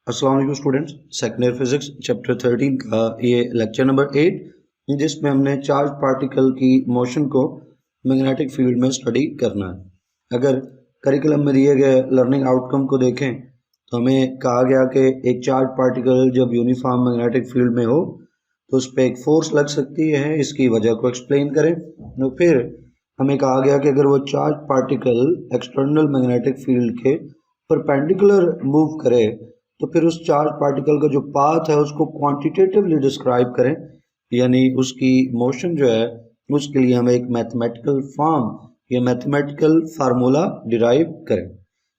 अस्सलाम वालेकुम students, second year physics chapter 13 का ये लेक्चर नंबर 8 जिसमें हमने चार्ज पार्टिकल की मोशन को मैग्नेटिक फील्ड में स्टडी करना है। अगर करिकुलम में दिए गए लर्निंग आउटकम को देखें तो हमें कहा गया कि एक चार्ज पार्टिकल जब यूनिफॉर्म मैग्नेटिक फील्ड में हो तो उस पर एक फोर्स लग सकती है, इसकी वजह को एक्सप्लेन करें। तो फिर हमें कहा गया कि अगर वो charge particle external magnetic field के परपेंडिकुलर मूव करे तो फिर उस चार्ज पार्टिकल का जो पाथ है उसको क्वांटिटेटिवली डिस्क्राइब करें, यानी उसकी मोशन जो है उसके लिए हमें एक मैथमेटिकल फॉर्म या मैथमेटिकल फार्मूला डिराइव करें।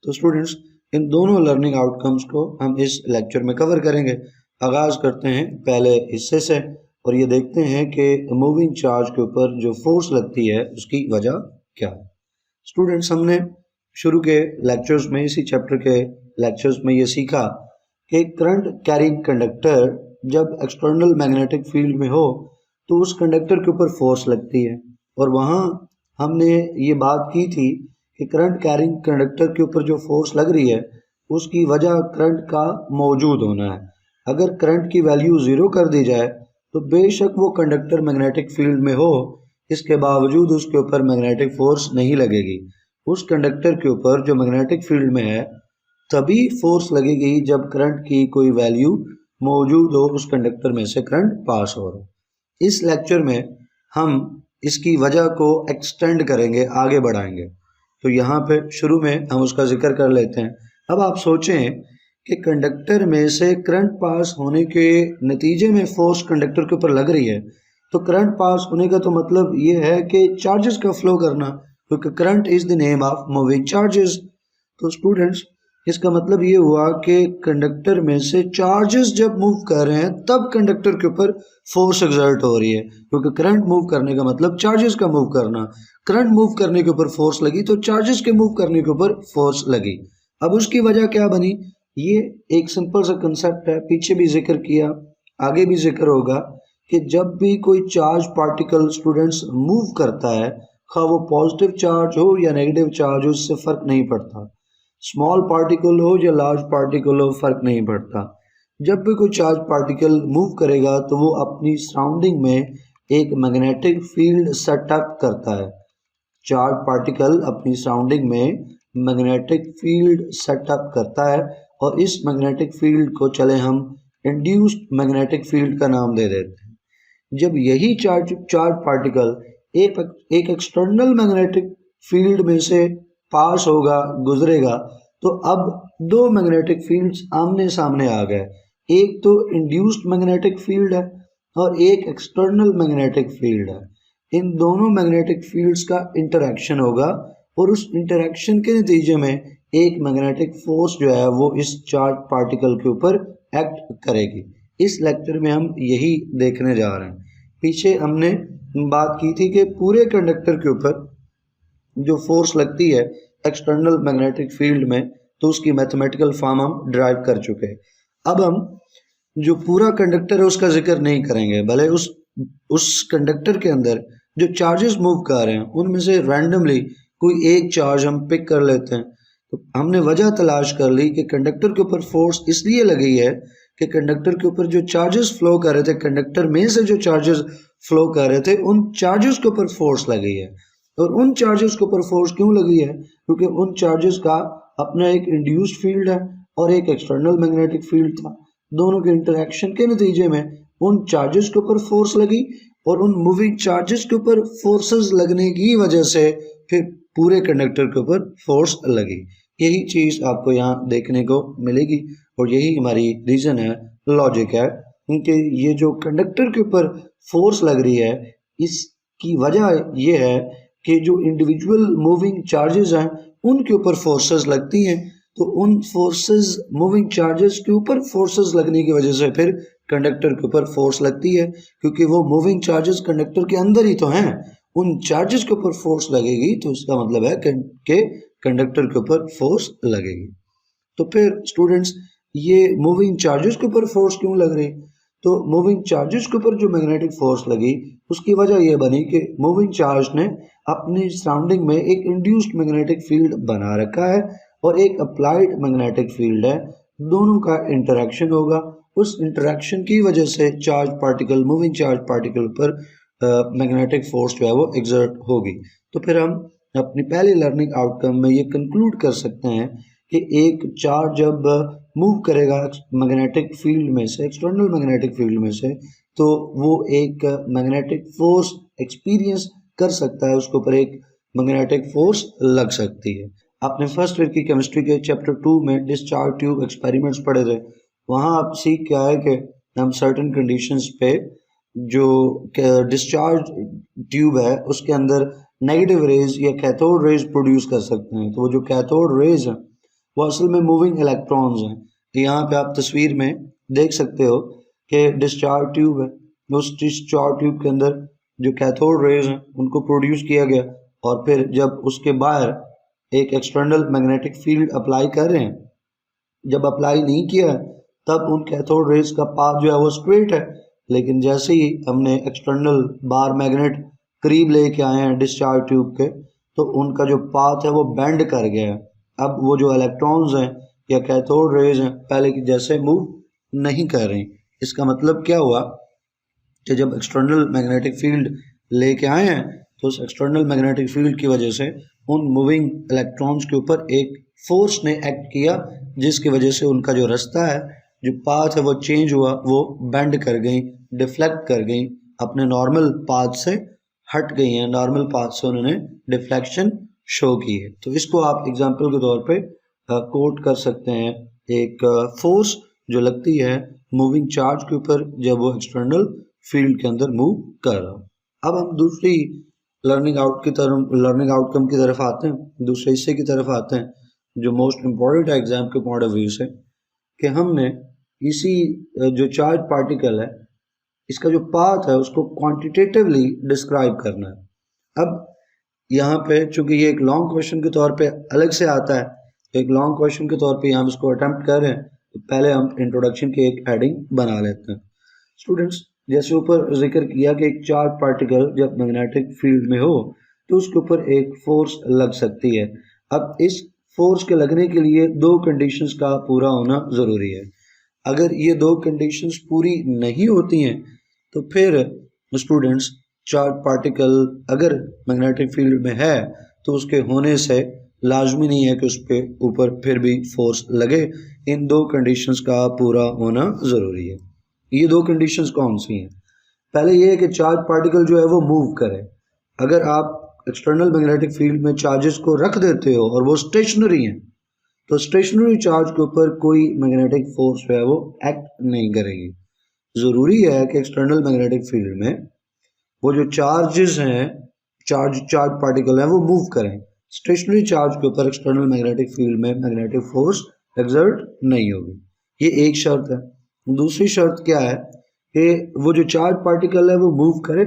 तो स्टूडेंट्स, इन दोनों लर्निंग आउटकम्स को हम इस लेक्चर में कवर करेंगे। आगाज करते हैं पहले हिस्से से और ये देखते हैं कि मूविंग चार्ज के ऊपर जो फोर्स लगती है उसकी वजह क्या है। स्टूडेंट्स, हमने शुरू के लेक्चर्स में, इसी चैप्टर के लेक्चर्स में ये सीखा कि करंट कैरिंग कंडक्टर जब एक्सटर्नल मैग्नेटिक फील्ड में हो तो उस कंडक्टर के ऊपर फोर्स लगती है, और वहाँ हमने ये बात की थी कि करंट कैरिंग कंडक्टर के ऊपर जो फोर्स लग रही है उसकी वजह करंट का मौजूद होना है। अगर करंट की वैल्यू ज़ीरो कर दी जाए तो बेशक वो कंडक्टर मैग्नेटिक फील्ड में हो, इसके बावजूद उसके ऊपर मैग्नेटिक फोर्स नहीं लगेगी। उस कंडक्टर के ऊपर जो मैग्नेटिक फील्ड में है तभी फोर्स लगेगी जब करंट की कोई वैल्यू मौजूद हो, उस कंडक्टर में से करंट पास हो रहा। इस लेक्चर में हम इसकी वजह को एक्सटेंड करेंगे, आगे बढ़ाएंगे। तो यहाँ पे शुरू में हम उसका जिक्र कर लेते हैं। अब आप सोचें कि कंडक्टर में से करंट पास होने के नतीजे में फोर्स कंडक्टर के ऊपर लग रही है, तो करंट पास होने का तो मतलब ये है कि चार्जेस का फ्लो करना, क्योंकि current is the name of moving charges. तो स्टूडेंट्स, इसका मतलब ये हुआ कि कंडक्टर में से चार्जेस जब मूव कर रहे हैं तब कंडक्टर के ऊपर फोर्स एक्सर्ट हो रही है, क्योंकि करंट मूव करने का मतलब चार्जेस का मूव करना। करंट मूव करने के ऊपर फोर्स लगी तो चार्जेस के मूव करने के ऊपर फोर्स लगी। अब उसकी वजह क्या बनी, ये एक सिंपल सा कंसेप्ट है, पीछे भी जिक्र किया, आगे भी जिक्र होगा कि जब भी कोई चार्ज पार्टिकल स्टूडेंट्स मूव करता है, खा वो पॉजिटिव चार्ज हो या नेगेटिव चार्ज हो, उससे फर्क नहीं पड़ता। स्मॉल पार्टिकल हो या लार्ज पार्टिकल हो, फर्क नहीं पड़ता। जब भी कोई चार्ज पार्टिकल मूव करेगा तो वो अपनी सराउंडिंग में एक मैग्नेटिक फील्ड सेटअप करता है। चार्ज पार्टिकल अपनी सराउंडिंग में मैग्नेटिक फील्ड सेटअप करता है, और इस मैग्नेटिक फील्ड को चले हम इंड्यूस्ड मैग्नेटिक फील्ड का नाम दे देते हैं। जब यही चार्ज पार्टिकल एक एक्सटर्नल मैग्नेटिक फील्ड में से पास होगा, गुजरेगा, तो अब दो मैग्नेटिक फील्ड्स आमने सामने आ गए। एक तो इंड्यूस्ड मैग्नेटिक फील्ड है और एक एक्सटर्नल मैग्नेटिक फील्ड है। इन दोनों मैग्नेटिक फील्ड्स का इंटरेक्शन होगा और उस इंटरेक्शन के नतीजे में एक मैग्नेटिक फोर्स जो है वो इस चार्ज पार्टिकल के ऊपर एक्ट करेगी। इस लेक्चर में हम यही देखने जा रहे हैं। पीछे हमने बात की थी कि पूरे कंडक्टर के ऊपर जो फोर्स लगती है एक्सटर्नल मैग्नेटिक फील्ड में, तो उसकी मैथमेटिकल फॉर्म हम ड्राइव कर चुके हैं। अब हम जो पूरा कंडक्टर है उसका जिक्र नहीं करेंगे, भले उस कंडक्टर के अंदर जो चार्जेस मूव कर रहे हैं उनमें से रैंडमली कोई एक चार्ज हम पिक कर लेते हैं। तो हमने वजह तलाश कर ली कि कंडक्टर के ऊपर फोर्स इसलिए लगी है कि कंडक्टर के ऊपर जो चार्जेस फ्लो कर रहे थे, कंडक्टर में से जो चार्जेस फ्लो कर रहे थे, उन चार्जेस के ऊपर फोर्स लगी है। और उन चार्जेस के ऊपर फोर्स क्यों लगी है, क्योंकि उन चार्जेस का अपना एक इंड्यूस्ड फील्ड है और एक एक्सटर्नल मैग्नेटिक फील्ड था। दोनों के इंटरेक्शन के नतीजे में उन चार्जेस के ऊपर फोर्स लगी, और उन मूविंग चार्जेस के ऊपर फोर्सेस लगने की वजह से फिर पूरे कंडक्टर के ऊपर फोर्स लगी। यही चीज आपको यहाँ देखने को मिलेगी और यही हमारी रीजन है, लॉजिक है, क्योंकि ये जो कंडक्टर के ऊपर फोर्स लग रही है इसकी वजह ये है कि जो इंडिविजुअल मूविंग चार्जेस हैं उनके ऊपर फोर्सेस लगती हैं। तो उन फोर्सेस, मूविंग चार्जेस के ऊपर फोर्सेस लगने की वजह से फिर कंडक्टर के ऊपर फोर्स लगती है, क्योंकि वो मूविंग चार्जेस कंडक्टर के अंदर ही तो हैं। उन चार्जेस के ऊपर फोर्स लगेगी तो उसका मतलब है कि कंडक्टर के ऊपर फोर्स लगेगी। तो फिर स्टूडेंट्स, ये मूविंग चार्जेस के ऊपर फोर्स क्यों लग रही, तो मूविंग चार्जेस के ऊपर जो मैग्नेटिक फोर्स लगी उसकी वजह यह बनी कि मूविंग चार्ज ने अपनी सराउंडिंग में एक इंड्यूस्ड मैग्नेटिक फील्ड बना रखा है और एक अप्लाइड मैग्नेटिक फील्ड है दोनों का इंटरेक्शन होगा, उस इंटरेक्शन की वजह से charge particle, moving charge particle पर मैग्नेटिक फोर्स जो है वो एग्जर्ट होगी। तो फिर हम अपनी पहली लर्निंग आउटकम में ये कंक्लूड कर सकते हैं कि एक चार्ज जब मूव करेगा मैग्नेटिक फील्ड में से, एक्सटर्नल मैग्नेटिक फील्ड में से, तो वो एक मैग्नेटिक फोर्स एक्सपीरियंस कर सकता है, उसके ऊपर एक मैग्नेटिक फोर्स लग सकती है। आपने फर्स्ट ईयर की केमिस्ट्री के चैप्टर 2 में डिस्चार्ज ट्यूब एक्सपेरिमेंट्स पढ़े थे। वहाँ आप सीख के आए कि हम सर्टेन कंडीशंस पे जो डिस्चार्ज ट्यूब है उसके अंदर नेगेटिव रेज या कैथोड रेज प्रोड्यूस कर सकते हैं। तो वो जो कैथोड रेज हैं वो असल में मूविंग इलेक्ट्रॉन्स हैं। तो यहाँ पे आप तस्वीर में देख सकते हो कि डिस्चार्ज ट्यूब है, उस डिस्चार्ज ट्यूब के अंदर जो कैथोड रेज हैं उनको प्रोड्यूस किया गया, और फिर जब उसके बाहर एक एक्सटर्नल मैग्नेटिक फील्ड अप्लाई कर रहे हैं, जब अप्लाई नहीं किया तब उन कैथोड रेज का पाथ जो है वो स्ट्रेट है, लेकिन जैसे ही हमने एक्सटर्नल बार मैग्नेट करीब लेके आए हैं डिस्चार्ज ट्यूब के, तो उनका जो पाथ है वो बेंड कर गया है। अब वो जो इलेक्ट्रॉन्स हैं या कैथोड रेज हैं पहले की जैसे मूव नहीं कर रही। इसका मतलब क्या हुआ कि जब एक्सटर्नल मैग्नेटिक फील्ड लेके आए हैं तो उस एक्सटर्नल मैग्नेटिक फील्ड की वजह से उन मूविंग इलेक्ट्रॉन्स के ऊपर एक फोर्स ने एक्ट किया, जिसकी वजह से उनका जो रास्ता है, जो पाथ है वो चेंज हुआ, वो बेंड कर गई, डिफ्लेक्ट कर गई, अपने नॉर्मल पाथ से हट गई हैं, नॉर्मल पाथ से उन्होंने डिफ्लेक्शन शो की है। तो इसको आप एग्जांपल के तौर पे कोट कर सकते हैं, एक फोर्स जो लगती है मूविंग चार्ज के ऊपर जब वो एक्सटर्नल फील्ड के अंदर मूव कर रहा हो। अब हम दूसरी लर्निंग आउटकम की तरफ आते हैं, दूसरे हिस्से की तरफ आते हैं, जो मोस्ट इम्पॉर्टेंट है एग्जाम के पॉइंट ऑफ व्यू से, कि हमने इसी जो चार्ज पार्टिकल है इसका जो पाथ है उसको क्वांटिटेटिवली डिस्क्राइब करना है। अब यहाँ पे चूंकि ये एक लॉन्ग क्वेश्चन के तौर पे अलग से आता है, तो एक लॉन्ग क्वेश्चन के तौर पे हम इसको अटेम्प्ट कर रहे हैं, तो पहले हम इंट्रोडक्शन की एक हेडिंग बना लेते हैं। स्टूडेंट्स, जैसे ऊपर जिक्र किया कि एक चार्ज पार्टिकल जब मैग्नेटिक फील्ड में हो तो उसके ऊपर एक फोर्स लग सकती है। अब इस फोर्स के लगने के लिए दो कंडीशंस का पूरा होना ज़रूरी है। अगर ये दो कंडीशंस पूरी नहीं होती हैं तो फिर स्टूडेंट्स चार्ज पार्टिकल अगर मैग्नेटिक फील्ड में है तो उसके होने से लाजमी नहीं है कि उस पर ऊपर फिर भी फोर्स लगे। इन दो कंडीशंस का पूरा होना ज़रूरी है। ये दो कंडीशंस कौन सी हैं? पहले ये है कि चार्ज पार्टिकल जो है वो मूव करे। अगर आप एक्सटर्नल मैग्नेटिक फील्ड में चार्जेस को रख देते हो और वो स्टेशनरी हैं, तो स्टेशनरी चार्ज के ऊपर कोई मैग्नेटिक फोर्स जो है वो एक्ट नहीं करेगी। ज़रूरी है कि एक्सटर्नल मैग्नेटिक फील्ड में वो जो चार्जेस हैं, चार्ज पार्टिकल हैं, वो मूव करें। स्टेशनरी चार्ज के ऊपर एक्सटर्नल मैग्नेटिक फील्ड में मैग्नेटिक फोर्स एक्सर्ट नहीं होगी। ये एक शर्त है। दूसरी शर्त क्या है कि वो जो चार्ज पार्टिकल है वो मूव करे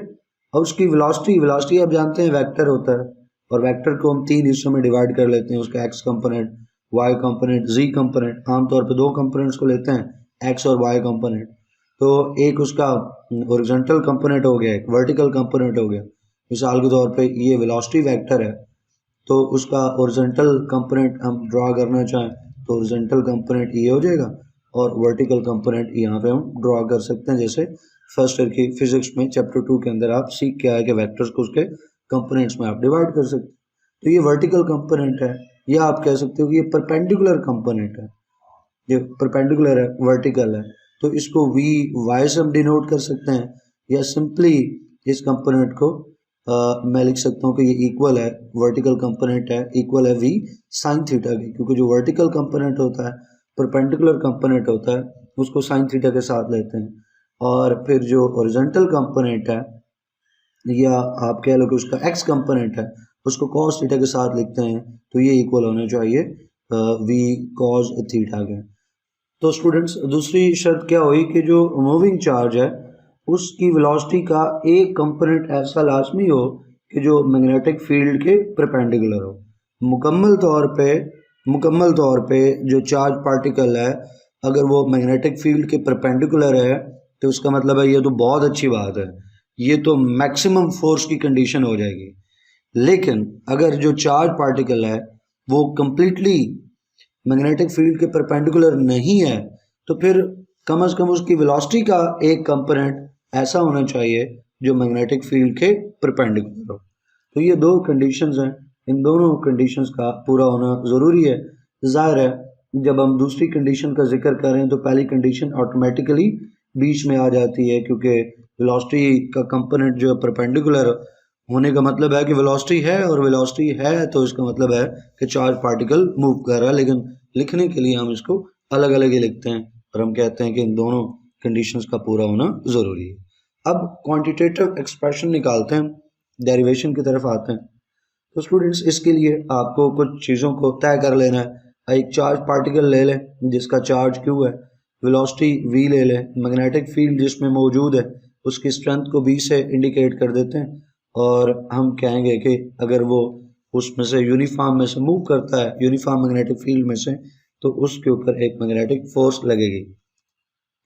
और उसकी वेलोसिटी आप जानते हैं वेक्टर होता है, और वेक्टर को हम तीन हिस्सों में डिवाइड कर लेते हैं, उसका एक्स कंपोनेंट, वाई कंपोनेंट, जी कंपोनेंट। आमतौर पे दो कंपोनेंट्स को लेते हैं, एक्स और वाई कंपोनेंट। तो एक उसका हॉरिजॉन्टल कंपोनेंट हो गया, एक वर्टिकल कंपोनेंट हो गया। मिसाल के तौर पे ये वेलोसिटी वेक्टर है, तो उसका हॉरिजॉन्टल कंपोनेंट हम ड्रा करना चाहें तो हॉरिजॉन्टल कंपोनेंट ये हो जाएगा, और वर्टिकल कंपोनेंट यहाँ पे हम ड्रा कर सकते हैं। जैसे फर्स्ट ईयर की फिजिक्स में चैप्टर 2 के अंदर आप सीख के आए कि वेक्टर्स को उसके कंपोनेंट्स में आप डिवाइड कर सकते हैं। तो ये वर्टिकल कंपोनेंट है, या आप कह सकते हो कि ये परपेंडिकुलर कंपोनेंट है, ये परपेंडिकुलर है, वर्टिकल है, तो इसको वी वाई से हम डिनोट कर सकते हैं, या सिंपली इस कंपोनेंट को मैं लिख सकता हूँ कि ये इक्वल है, वर्टिकल कंपोनेंट है इक्वल है वी साइन थीटा के, क्योंकि जो वर्टिकल कंपोनेंट होता है, परपेंडिकुलर कंपोनेंट होता है, उसको साइन थीटा के साथ लेते हैं, और फिर जो हॉरिजॉन्टल कंपोनेंट है, या आप कह लो कि उसका एक्स कंपोनेंट है, उसको कॉस थीटा के साथ लिखते हैं, तो ये इक्वल होना चाहिए वी कॉस थीटा के। तो स्टूडेंट्स, दूसरी शर्त क्या हुई कि जो मूविंग चार्ज है उसकी वेलोसिटी का एक कंपोनेंट ऐसा लाजमी हो कि जो मैग्नेटिक फील्ड के परपेंडिकुलर हो। मुकम्मल तौर पे जो चार्ज पार्टिकल है अगर वो मैग्नेटिक फील्ड के परपेंडिकुलर है तो उसका मतलब है ये तो बहुत अच्छी बात है, ये तो मैक्सिमम फोर्स की कंडीशन हो जाएगी। लेकिन अगर जो चार्ज पार्टिकल है वो कंप्लीटली मैग्नेटिक फील्ड के परपेंडिकुलर नहीं है तो फिर कम से कम उसकी वेलोसिटी का एक कंपोनेंट ऐसा होना चाहिए जो मैग्नेटिक फील्ड के परपेंडिकुलर हो। तो ये दो कंडीशंस हैं, इन दोनों कंडीशंस का पूरा होना ज़रूरी है। जाहिर है जब हम दूसरी कंडीशन का जिक्र कर रहे हैं तो पहली कंडीशन ऑटोमेटिकली बीच में आ जाती है, क्योंकि वेलोसिटी का कंपोनेंट जो है परपेंडिकुलर होने का मतलब है कि वेलोसिटी है, और वेलोसिटी है तो इसका मतलब है कि चार्ज पार्टिकल मूव कर रहा है। लेकिन लिखने के लिए हम इसको अलग अलग ही लिखते हैं और हम कहते हैं कि इन दोनों कंडीशंस का पूरा होना ज़रूरी है। अब क्वांटिटेटिव एक्सप्रेशन निकालते हैं, डेरिवेशन की तरफ आते हैं। तो स्टूडेंट्स इसके लिए आपको कुछ चीज़ों को तय कर लेना है। एक चार्ज पार्टिकल ले लें जिसका चार्ज Q है, वेलोसिटी V ले लें, मैग्नेटिक फील्ड जिसमें मौजूद है उसकी स्ट्रेंथ को B से इंडिकेट कर देते हैं, और हम कहेंगे कि अगर वो उसमें से यूनिफॉर्म में से मूव करता है, यूनिफॉर्म मैग्नेटिक फील्ड में से, तो उसके ऊपर एक मैग्नेटिक फोर्स लगेगी।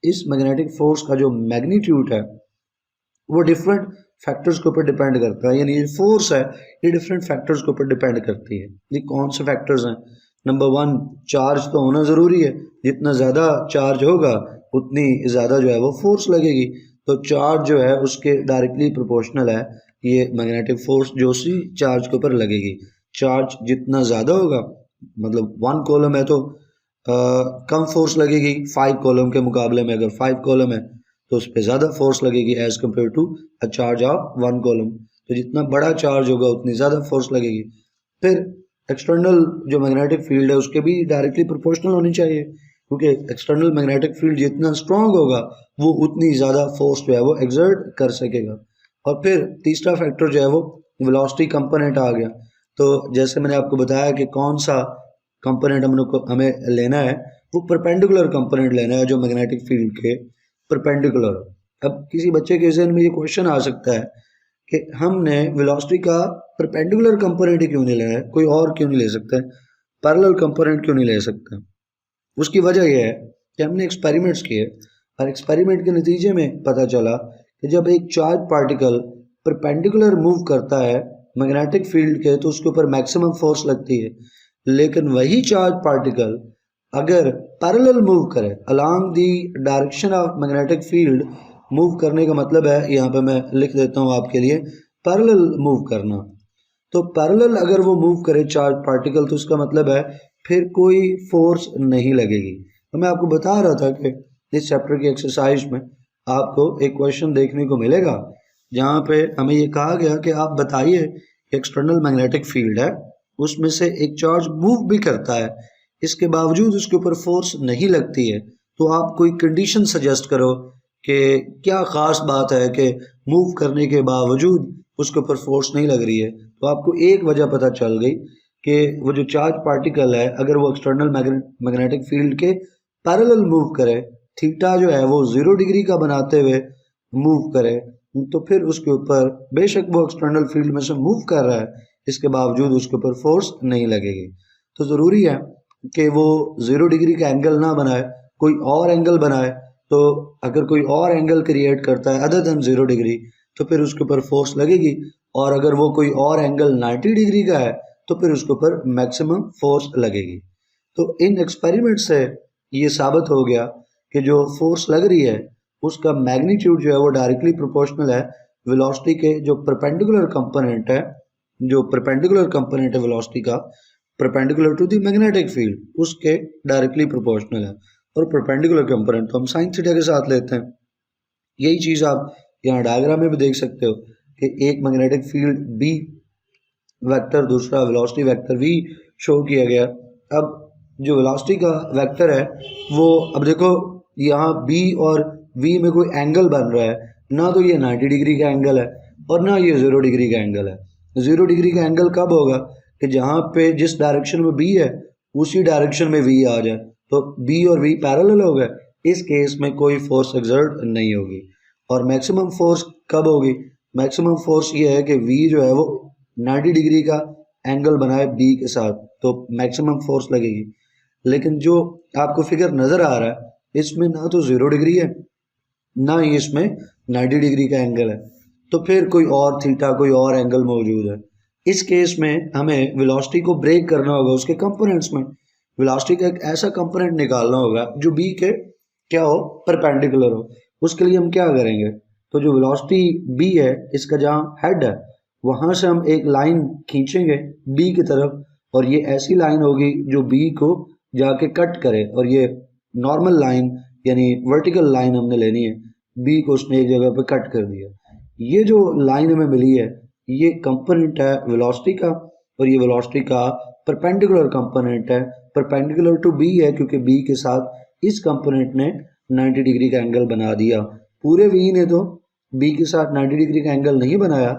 इस मैग्नेटिक फोर्स का जो मैग्नीट्यूड है वो डिफरेंट फैक्टर्स के ऊपर डिपेंड करता है, यानी ये फोर्स है ये डिफरेंट फैक्टर्स के ऊपर डिपेंड करती है। ये कौन से फैक्टर्स हैं? नंबर 1, चार्ज तो होना ज़रूरी है, जितना ज़्यादा चार्ज होगा उतनी ज़्यादा जो है वो फोर्स लगेगी। तो चार्ज जो है उसके डायरेक्टली प्रोपोर्शनल है ये मैग्नेटिक फोर्स जो उसी चार्ज के ऊपर लगेगी। चार्ज जितना ज़्यादा होगा, मतलब 1 कॉलम है तो कम फोर्स लगेगी 5 कॉलम के मुकाबले में। अगर 5 कॉलम है तो उस पर ज़्यादा फोर्स लगेगी as compare to a charge of 1 coulomb. तो जितना बड़ा चार्ज होगा उतनी ज़्यादा फोर्स लगेगी। फिर एक्सटर्नल जो मैग्नेटिक फील्ड है उसके भी डायरेक्टली प्रोपोर्शनल होनी चाहिए, क्योंकि एक्सटर्नल मैग्नेटिक फील्ड जितना स्ट्रॉन्ग होगा वो उतनी ज़्यादा फोर्स जो है वो एक्सर्ट कर सकेगा। और फिर तीसरा फैक्टर जो है वो वेलोसिटी कंपोनेंट आ गया। तो जैसे मैंने आपको बताया कि कौन सा कंपोनेंट हमें लेना है, वो परपेंडिकुलर कंपोनेंट लेना है जो मैग्नेटिक फील्ड के परपेंडिकुलर हो। अब किसी बच्चे के जहन में ये क्वेश्चन आ सकता है कि हमने वेलोसिटी का परपेंडिकुलर कंपोनेंट ही क्यों नहीं लिया है, कोई और क्यों नहीं ले सकता है, पैरेलल कंपोनेंट क्यों नहीं ले सकता? उसकी वजह यह है कि हमने एक्सपेरिमेंट्स किए और एक्सपेरिमेंट के नतीजे में पता चला कि जब एक चार्ज पार्टिकल परपेंडिकुलर मूव करता है मैग्नेटिक फील्ड के तो उसके ऊपर मैक्सिमम फोर्स लगती है, लेकिन वही चार्ज पार्टिकल अगर पैरेलल मूव करे along the direction of magnetic field, move करने का मतलब है यहाँ पे मैं लिख देता हूँ आपके लिए, पैरेलल मूव करना। तो पैरेलल अगर वो मूव करे चार्ज पार्टिकल तो उसका मतलब है फिर कोई फोर्स नहीं लगेगी। तो मैं आपको बता रहा था कि इस चैप्टर की एक्सरसाइज में आपको एक क्वेश्चन देखने को मिलेगा जहाँ पे हमें ये कहा गया कि आप बताइए एक्सटर्नल मैग्नेटिक फील्ड है, उसमें से एक चार्ज मूव भी करता है, इसके बावजूद उसके ऊपर फोर्स नहीं लगती है, तो आप कोई कंडीशन सजेस्ट करो कि क्या ख़ास बात है कि मूव करने के बावजूद उसके ऊपर फोर्स नहीं लग रही है। तो आपको एक वजह पता चल गई कि वो जो चार्ज पार्टिकल है अगर वो एक्सटर्नल मैग्नेटिक फील्ड के पैरेलल मूव करे, थीटा जो है वो 0 डिग्री का बनाते हुए मूव करे, तो फिर उसके ऊपर बेशक वो एक्सटर्नल फील्ड में से मूव कर रहा है, इसके बावजूद उसके ऊपर फोर्स नहीं लगेगी। तो ज़रूरी है कि वो 0 डिग्री का एंगल ना बनाए, कोई और एंगल बनाए। तो अगर कोई और एंगल क्रिएट करता है अदर देन 0 डिग्री तो फिर उसके ऊपर फोर्स लगेगी, और अगर वो कोई और एंगल 90 डिग्री का है तो फिर उसके ऊपर मैक्सिमम फोर्स लगेगी। तो इन एक्सपेरिमेंट से ये साबित हो गया कि जो फोर्स लग रही है उसका मैग्नीट्यूड जो है वो डायरेक्टली प्रोपोर्शनल है वेलोसिटी के जो परपेंडिकुलर कंपोनेंट है, जो परपेंडिकुलर कंपोनेंट है वेलोसिटी का perpendicular to the magnetic field उसके डायरेक्टली प्रोपोर्शनल है। और परपेंडिकुलर कंपोनेंट तो हम साइन थीटा के साथ लेते हैं। यही चीज़ आप यहाँ डायग्राम में भी देख सकते हो कि एक मैग्नेटिक फील्ड B वेक्टर, दूसरा वेलोसिटी वेक्टर V शो किया गया। अब जो वेलोसिटी का वेक्टर है वो, अब देखो यहाँ B और V में कोई एंगल बन रहा है, ना तो ये 90 डिग्री का एंगल है और ना ये 0 डिग्री का एंगल है। 0 डिग्री का एंगल कब होगा कि जहाँ पे जिस डायरेक्शन में B है उसी डायरेक्शन में V आ जाए, तो B और V पैरेलल हो गए, इस केस में कोई फोर्स एक्सर्ट नहीं होगी। और मैक्सिमम फोर्स कब होगी? मैक्सिमम फोर्स ये है कि V जो है वो 90 डिग्री का एंगल बनाए B के साथ, तो मैक्सिमम फोर्स लगेगी। लेकिन जो आपको फिगर नज़र आ रहा है इसमें ना तो 0 डिग्री है ना ही इसमें 90 डिग्री का एंगल है, तो फिर कोई और थीटा, कोई और एंगल मौजूद है। इस केस में हमें वेलोसिटी को ब्रेक करना होगा उसके कंपोनेंट्स में। वेलोसिटी का एक ऐसा कंपोनेंट निकालना होगा जो बी के क्या हो, परपेंडिकुलर हो। उसके लिए हम क्या करेंगे, तो जो वेलोसिटी बी है इसका जहाँ हेड है वहां से हम एक लाइन खींचेंगे बी की तरफ, और ये ऐसी लाइन होगी जो बी को जाके कट करे, और ये नॉर्मल लाइन यानी वर्टिकल लाइन हमने लेनी है, बी को उसने एक जगह पे कट कर दिया। ये जो लाइन हमें मिली है ये कंपोनेंट है वेलोसिटी का, और ये वेलोसिटी का परपेंडिकुलर कंपोनेंट है, परपेंडिकुलर टू बी है क्योंकि बी के साथ इस कंपोनेंट ने 90 डिग्री का एंगल बना दिया। पूरे वी ने तो बी के साथ 90 डिग्री का एंगल नहीं बनाया,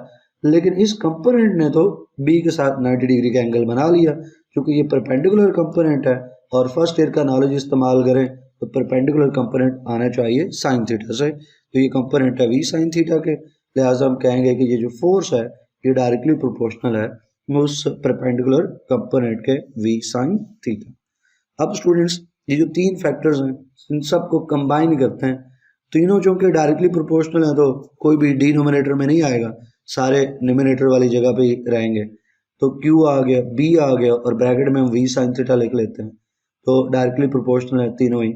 लेकिन इस कंपोनेंट ने तो बी के साथ 90 डिग्री का एंगल बना लिया क्योंकि ये परपेंडिकुलर कंपोनेंट है। और फर्स्ट ईयर का नॉलेज इस्तेमाल करें तो परपेंडिकुलर कंपोनेंट आना चाहिए साइन थीटा से, तो ये कंपोनेंट है वी साइन थीटा के, लिहाजा हम कहेंगे कि ये जो फोर्स है ये डायरेक्टली प्रोपोर्शनल है उस परपेंडिकुलर कंपोनेंट के वी साइन थीटा। अब स्टूडेंट्स ये जो तीन फैक्टर्स हैं इन सबको कंबाइन करते हैं, तीनों चूंकि डायरेक्टली प्रोपोर्शनल है तो कोई भी डिनोमिनेटर में नहीं आएगा, सारे न्यूमिनेटर वाली जगह पे ही रहेंगे। तो Q आ गया, B आ गया और ब्रैकेट में हम V साइन थीटा लिख लेते हैं, तो डायरेक्टली प्रोपोर्शनल है तीनों ही।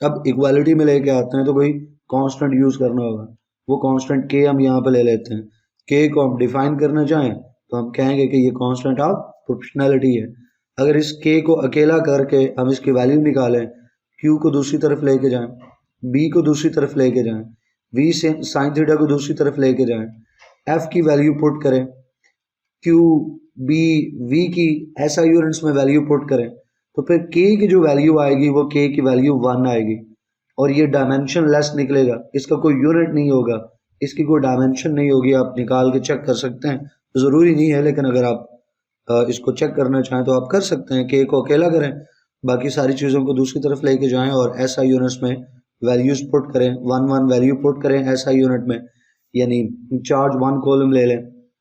अब इक्वालिटी में लेके आते हैं तो कोई कांस्टेंट यूज करना होगा, वो कांस्टेंट K हम यहाँ पे ले लेते हैं। K को हम डिफाइन करना चाहें तो हम कहेंगे कि ये कांस्टेंट ऑफ प्रोपोर्शनैलिटी है। अगर इस K को अकेला करके हम इसकी वैल्यू निकालें, Q को दूसरी तरफ लेके जाएं, B को दूसरी तरफ लेके जाएं, V साइन थीटा को दूसरी तरफ लेके जाएं, F की वैल्यू पुट करें, Q B V की SI यूनिट्स में वैल्यू पुट करें, तो फिर K की जो वैल्यू आएगी वो K की वैल्यू 1 आएगी, और ये डायमेंशन लेस निकलेगा, इसका कोई यूनिट नहीं होगा, इसकी कोई डायमेंशन नहीं होगी। आप निकाल के चेक कर सकते हैं, तो ज़रूरी नहीं है, लेकिन अगर आप इसको चेक करना चाहें तो आप कर सकते हैं। K को अकेला करें, बाकी सारी चीज़ों को दूसरी तरफ लेके जाएं और SI यूनिट्स में वैल्यूज पुट करें, 1 वैल्यू पुट करें SI यूनिट में, यानी चार्ज 1 कॉलम ले लें,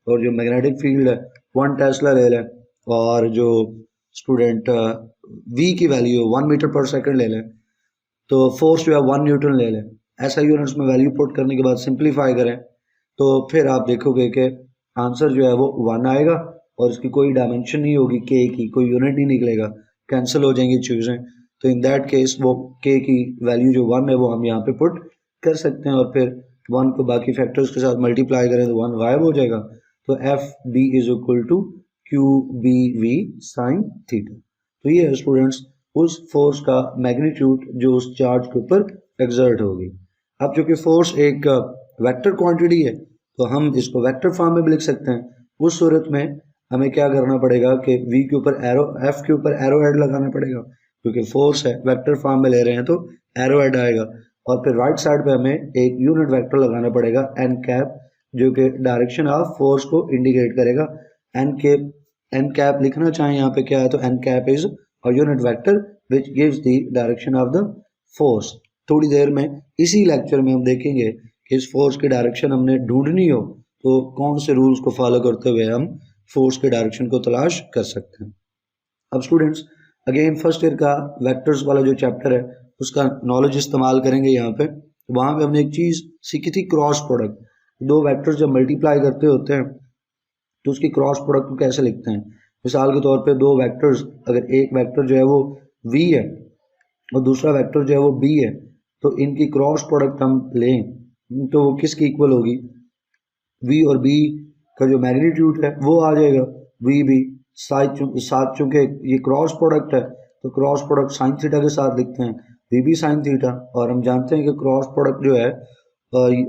और जो मैग्नेटिक फील्ड है 1 टेस्ला ले लें, और जो स्टूडेंट V की वैल्यू 1 मीटर पर सेकंड ले लें, तो फोर्स जो है 1 न्यूटन ले लें। SI यूनिट्स में वैल्यू पुट करने के बाद सिंप्लीफाई करें तो फिर आप देखोगे कि आंसर जो है वो 1 आएगा, और इसकी कोई डायमेंशन नहीं होगी, K की कोई यूनिट नहीं निकलेगा, कैंसिल हो जाएंगी चीज़ें। तो इन दैट केस वो K की वैल्यू जो 1 है वो हम यहाँ पे पुट कर सकते हैं, और फिर 1 को बाकी फैक्टर्स के साथ मल्टीप्लाई करें तो 1 गायब हो जाएगा। तो FB is equal to QBV sine theta. तो ये है स्टूडेंट्स उस फोर्स का मैग्नीट्यूड जो उस चार्ज के ऊपर एक्सर्ट होगी। अब चूंकि फोर्स एक वेक्टर क्वांटिटी है तो हम इसको वेक्टर फॉर्म में भी लिख सकते हैं। उस सूरत में हमें क्या करना पड़ेगा कि V के ऊपर एरो, F के ऊपर एरो हेड लगाना पड़ेगा, क्योंकि फोर्स है वेक्टर फॉर्म में ले रहे हैं तो एरो हेड आएगा, और फिर राइट साइड पे हमें एक यूनिट वेक्टर लगाना पड़ेगा एन कैप, जो कि डायरेक्शन ऑफ फोर्स को इंडिकेट करेगा। एन कैप लिखना चाहें यहाँ पे क्या है, तो N cap is a unit vector which gives the direction of the force. थोड़ी देर में इसी लेक्चर में हम देखेंगे कि इस फोर्स की डायरेक्शन हमने ढूंढनी हो तो कौन से रूल्स को फॉलो करते हुए हम फोर्स के डायरेक्शन को तलाश कर सकते हैं। अब स्टूडेंट्स अगेन फर्स्ट ईयर का वेक्टर्स वाला जो चैप्टर है उसका नॉलेज इस्तेमाल करेंगे यहाँ पे। तो वहाँ पे हमने एक चीज़ सीखी थी, क्रॉस प्रोडक्ट। दो वेक्टर्स जब मल्टीप्लाई करते होते हैं तो उसकी क्रॉस प्रोडक्ट को कैसे लिखते हैं। मिसाल के तौर पे दो वेक्टर्स, अगर एक वेक्टर जो है वो v है और दूसरा वेक्टर जो है वो b है, तो इनकी क्रॉस प्रोडक्ट हम लें तो वो किसकी इक्वल होगी, v और b का जो मैग्नीट्यूड है वो आ जाएगा vb। साथ चूंकि ये क्रॉस प्रोडक्ट है तो क्रॉस प्रोडक्ट साइन थीटा के साथ लिखते हैं, vb साइन थीटा। और हम जानते हैं कि क्रॉस प्रोडक्ट जो है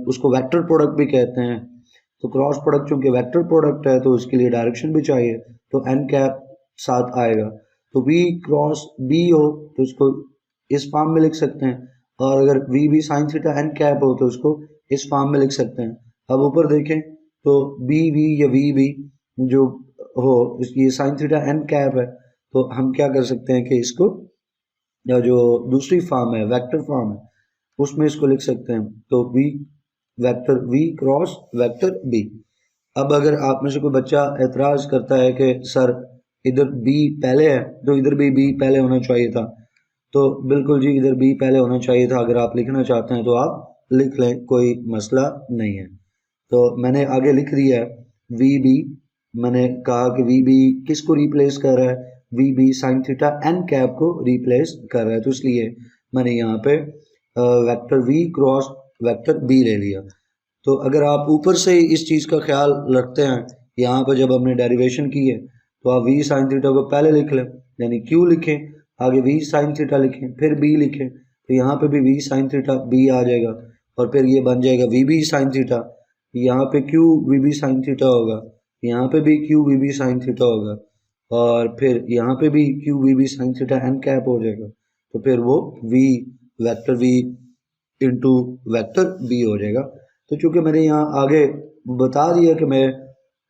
उसको वेक्टर प्रोडक्ट भी कहते हैं। तो क्रॉस प्रोडक्ट चूंकि वेक्टर प्रोडक्ट है तो उसके लिए डायरेक्शन भी चाहिए, तो एन कैप साथ आएगा। तो v क्रॉस b हो तो इसको इस फॉर्म में लिख सकते हैं, और अगर vb sine theta N cap हो तो उसको इस फॉर्म में लिख सकते हैं। अब ऊपर देखें तो bv या vb जो हो ये साइन थीटा एन कैप है, तो हम क्या कर सकते हैं कि इसको या जो दूसरी फॉर्म है वेक्टर फॉर्म है उसमें इसको लिख सकते हैं, तो v vector v cross vector b। अब अगर आप में से कोई बच्चा एतराज़ करता है कि सर इधर b पहले है तो इधर भी b पहले होना चाहिए था, तो बिल्कुल जी इधर b पहले होना चाहिए था। अगर आप लिखना चाहते हैं तो आप लिख लें, कोई मसला नहीं है। तो मैंने आगे लिख दिया है vb, मैंने कहा कि vb किसको रिप्लेस कर रहा है, V B sine theta N cap को रिप्लेस कर रहा है, तो इसलिए मैंने यहाँ पे vector V cross vector B ले लिया। तो अगर आप ऊपर से इस चीज़ का ख्याल रखते हैं, यहाँ पर जब हमने डेरिवेशन की है तो आप वी साइन थीटा को पहले लिख लें, यानी क्यू लिखें, आगे वी साइन थीटा लिखें, फिर बी लिखें, तो यहाँ पे भी वी साइन थीटा बी आ जाएगा, और फिर ये बन जाएगा वी बी साइन थीटा, यहाँ पे Q V B sine theta होगा, यहाँ पे भी Q V B sine theta होगा, और फिर यहाँ पे भी Q V B sine theta N cap हो जाएगा, तो फिर वो V vector V into vector B हो जाएगा। तो चूंकि मैंने यहाँ आगे बता दिया कि मैं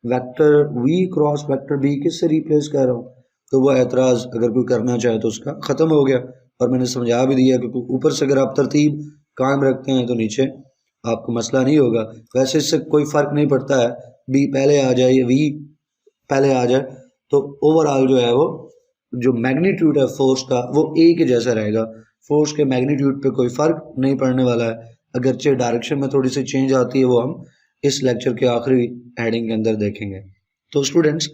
vector V cross vector B किससे रिप्लेस कर रहा हूँ, तो वो एतराज़ अगर कोई करना चाहे तो उसका ख़त्म हो गया, और मैंने समझा भी दिया कि ऊपर से अगर आप तरतीब कायम रखते हैं तो नीचे आपको मसला नहीं होगा। वैसे इससे कोई फ़र्क नहीं पड़ता है बी पहले आ जाए या वी पहले आ जाए, तो ओवरऑल जो है वो जो मैग्नीट्यूड है फोर्स का वो एक ही जैसा रहेगा। फोर्स के मैग्नीट्यूड पे कोई फ़र्क नहीं पड़ने वाला है, अगरचे डायरेक्शन में थोड़ी सी चेंज आती है, वो हम इस लेक्चर के आखिरी हेडिंग के अंदर देखेंगे। तो स्टूडेंट्स,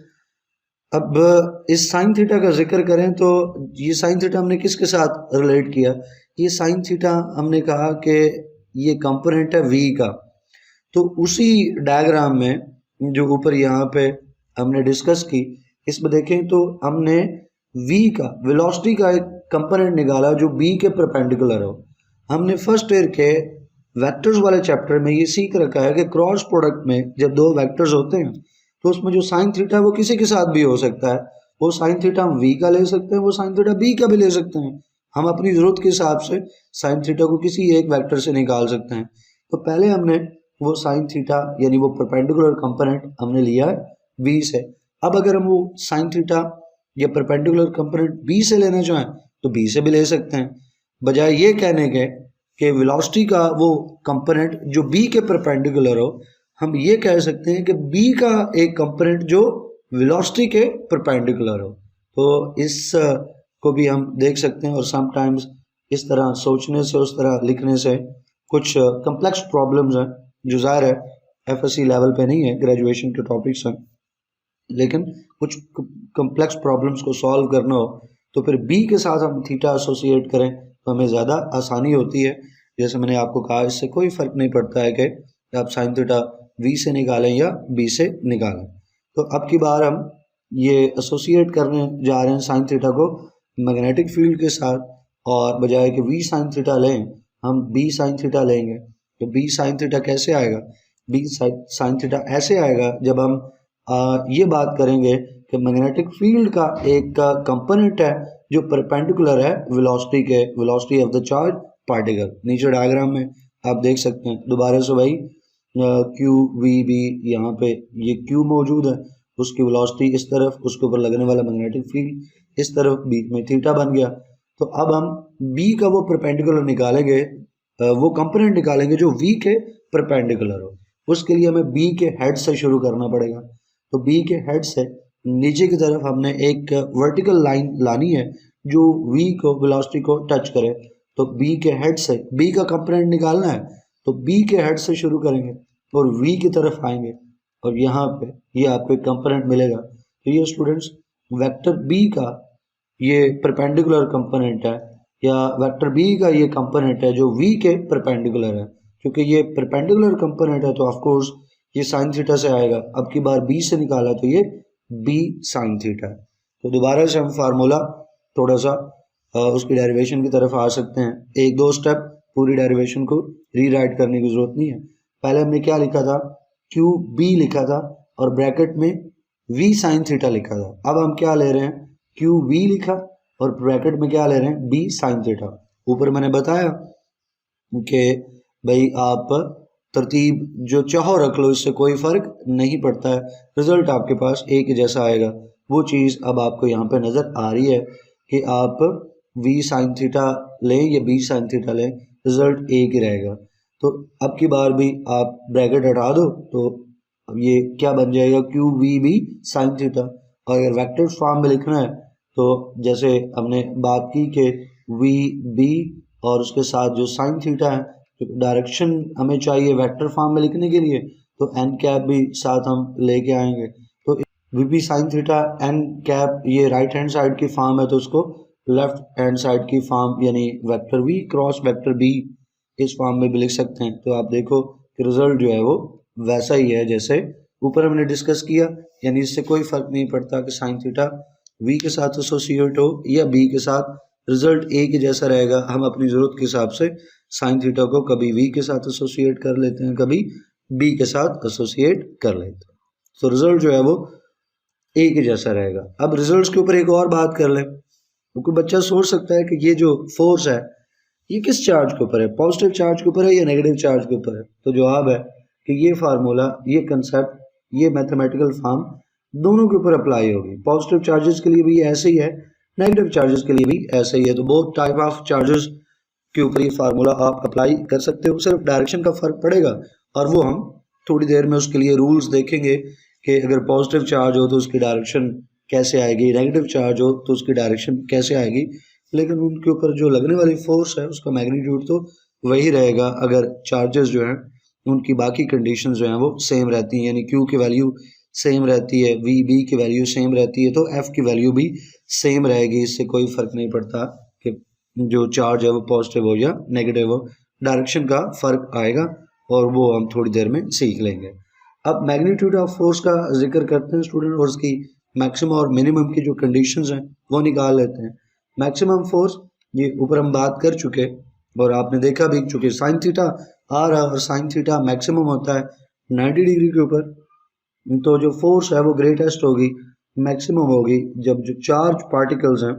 अब इस साइन थीटा का जिक्र करें तो ये साइन थीटा हमने किसके साथ रिलेट किया, ये साइन थीटा हमने कहा कि ये कंपोनेंट है वी का, तो उसी डायग्राम में जो ऊपर यहाँ पे हमने डिस्कस की, इसमें देखें तो हमने v का वेलोसिटी का एक कंपोनेंट निकाला जो b के परपेंडिकुलर हो। हमने फर्स्ट ईयर के वेक्टर्स वाले चैप्टर में ये सीख रखा है कि क्रॉस प्रोडक्ट में जब दो वेक्टर्स होते हैं तो उसमें जो साइन थीटा वो किसी के साथ भी हो सकता है, वो साइन थीटा हम v का ले सकते हैं, वो साइन थीटा b का भी ले सकते हैं। हम अपनी ज़रूरत के हिसाब से साइन थीटा को किसी एक वेक्टर से निकाल सकते हैं। तो पहले हमने वो साइन थीटा यानी वो परपेंडिकुलर कंपोनेंट हमने लिया है v से। अब अगर हम वो साइन थीटा या परपेंडिकुलर कंपोनेंट b से लेना चाहें तो b से भी ले सकते हैं, बजाय ये कहने के कि वेलोसिटी का वो कंपोनेंट जो b के परपेंडिकुलर हो, हम ये कह सकते हैं कि b का एक कंपोनेंट जो वेलोसिटी के परपेंडिकुलर हो। तो इस को भी हम देख सकते हैं, और समटाइम्स इस तरह सोचने से, उस तरह लिखने से कुछ कम्प्लेक्स प्रॉब्लम्स हैं जो ज़ाहिर है एफएससी लेवल पे नहीं है, ग्रेजुएशन के टॉपिक्स हैं, लेकिन कुछ कम्प्लेक्स प्रॉब्लम्स को सॉल्व करना हो तो फिर b के साथ हम थीटा एसोसिएट करें तो हमें ज़्यादा आसानी होती है। जैसे मैंने आपको कहा, इससे कोई फ़र्क नहीं पड़ता है कि आप साइन थीटा v से निकालें या b से निकालें। तो अब की बार हम ये एसोसिएट करने जा रहे हैं साइन थीटा को मैग्नेटिक फील्ड के साथ, और बजाय कि v साइन थीटा लें हम b साइन थीटा लेंगे। तो b साइन थीटा कैसे आएगा, b साइन थीटा ऐसे आएगा जब हम ये बात करेंगे कि मैग्नेटिक फील्ड का एक कंपोनेंट है जो परपेंडिकुलर है वेलोसिटी के, velocity of the charge particle. नीचे डायग्राम में आप देख सकते हैं दोबारा से भाई क्यू वी बी, यहाँ पे ये क्यू मौजूद है, उसकी वेलोसिटी इस तरफ, उसके ऊपर लगने वाला मैग्नेटिक फील्ड इस तरफ, बीच में थीटा बन गया। तो अब हम बी का वो परपेंडिकुलर निकालेंगे, वो कंपोनेंट निकालेंगे जो वी के परपेंडिकुलर हो। उसके लिए हमें बी के हेड से शुरू करना पड़ेगा। तो बी के हेड से नीचे की तरफ हमने एक वर्टिकल लाइन लानी है जो वी को वेलोसिटी को टच करे। तो बी के हेड से बी का कंपोनेंट निकालना है, तो बी के हेड से शुरू करेंगे और वी की तरफ आएंगे, और यहाँ पे ये आपको एक कंपोनेंट मिलेगा। तो ये स्टूडेंट्स वेक्टर बी का ये परपेंडिकुलर कंपोनेंट है, या वेक्टर बी का ये कंपोनेंट है जो वी के परपेंडिकुलर है। क्योंकि ये परपेंडिकुलर कंपोनेंट है तो ऑफ कोर्स ये साइन थीटा से आएगा। अब की बार बी से निकाला तो ये बी साइन थीटा है। तो दोबारा से हम फार्मूला थोड़ा सा उसकी डेरिवेशन की तरफ आ सकते हैं। एक दो स्टेप, पूरी डेरिवेशन को रीराइट करने की जरूरत नहीं है। पहले हमने क्या लिखा था, क्यू बी लिखा था और ब्रैकेट में वी साइन थीटा लिखा था। अब हम क्या ले रहे हैं, क्यू वी लिखा और ब्रैकेट में क्या ले रहे हैं, बी साइन थीटा। ऊपर मैंने बताया कि भाई आप तरतीब जो चाहो रख लो, इससे कोई फ़र्क नहीं पड़ता है, रिज़ल्ट आपके पास एक जैसा आएगा। वो चीज़ अब आपको यहाँ पे नज़र आ रही है कि आप v साइन थीटा लें या b साइन थीटा लें, रिज़ल्ट एक ही रहेगा। तो अब की बार भी आप ब्रैकेट हटा दो तो अब ये क्या बन जाएगा, Q V B sine theta. और अगर वेक्टर फॉर्म में लिखना है तो जैसे हमने बात की कि वी बी और उसके साथ जो साइन थीटा है, तो डायरेक्शन हमें चाहिए वेक्टर फॉर्म में लिखने के लिए, तो एन कैप भी साथ हम लेके आएंगे। तो V B sine theta N cap ये राइट हैंड साइड की फॉर्म है तो उसको लेफ्ट हैंड साइड की फॉर्म यानी vector V cross vector B इस फॉर्म में भी लिख सकते हैं। तो आप देखो कि रिजल्ट जो है वो वैसा ही है जैसे ऊपर हमने डिस्कस किया, यानी इससे कोई फर्क नहीं पड़ता कि साइन थीटा वी के साथ एसोसिएट हो या बी के साथ, रिजल्ट ए के जैसा रहेगा। हम अपनी ज़रूरत के हिसाब से साइन थीटा को कभी वी के साथ एसोसिएट कर लेते हैं, कभी बी के साथ एसोसिएट कर लेते हैं, तो रिजल्ट जो है वो ए के जैसा रहेगा। अब रिजल्ट्स के ऊपर एक और बात कर लें, क्योंकि बच्चा सोच सकता है कि ये जो फोर्स है ये किस चार्ज के ऊपर है, पॉजिटिव चार्ज के ऊपर है या नेगेटिव चार्ज के ऊपर है। तो जवाब है कि ये फार्मूला, ये कंसेप्ट, ये मैथमेटिकल फॉर्म दोनों के ऊपर अप्लाई होगी। पॉजिटिव चार्जेस के लिए भी ऐसे ही है, नेगेटिव चार्जेस के लिए भी ऐसे ही है। तो बोथ टाइप ऑफ चार्जेस के ऊपर ये फार्मूला आप अप्लाई कर सकते हो, सिर्फ डायरेक्शन का फर्क पड़ेगा और वो हम थोड़ी देर में उसके लिए रूल्स देखेंगे कि अगर पॉजिटिव चार्ज हो तो उसकी डायरेक्शन कैसे आएगी, नेगेटिव चार्ज हो तो उसकी डायरेक्शन कैसे आएगी। लेकिन उनके ऊपर जो लगने वाली फोर्स है उसका मैग्नीट्यूड तो वही रहेगा अगर चार्जेस जो हैं उनकी बाकी कंडीशंस जो हैं वो सेम रहती हैं, यानी क्यू की वैल्यू सेम रहती है, वी बी की वैल्यू सेम रहती है, तो एफ की वैल्यू भी सेम रहेगी। इससे कोई फर्क नहीं पड़ता कि जो चार्ज है वो पॉजिटिव हो या नेगेटिव हो, डायरेक्शन का फर्क आएगा और वो हम थोड़ी देर में सीख लेंगे। अब मैग्नीट्यूड ऑफ फोर्स का जिक्र करते हैं स्टूडेंट, और उसकी मैक्सिमम और मिनिमम की जो कंडीशंस हैं वो निकाल लेते हैं। मैक्सिमम फोर्स ये ऊपर हम बात कर चुके और आपने देखा भी चुके, साइन थीटा आ रहा और साइन थीटा मैक्सिमम होता है 90 डिग्री के ऊपर, तो जो फोर्स है वो ग्रेटेस्ट होगी, मैक्सिमम होगी जब जो चार्ज पार्टिकल्स हैं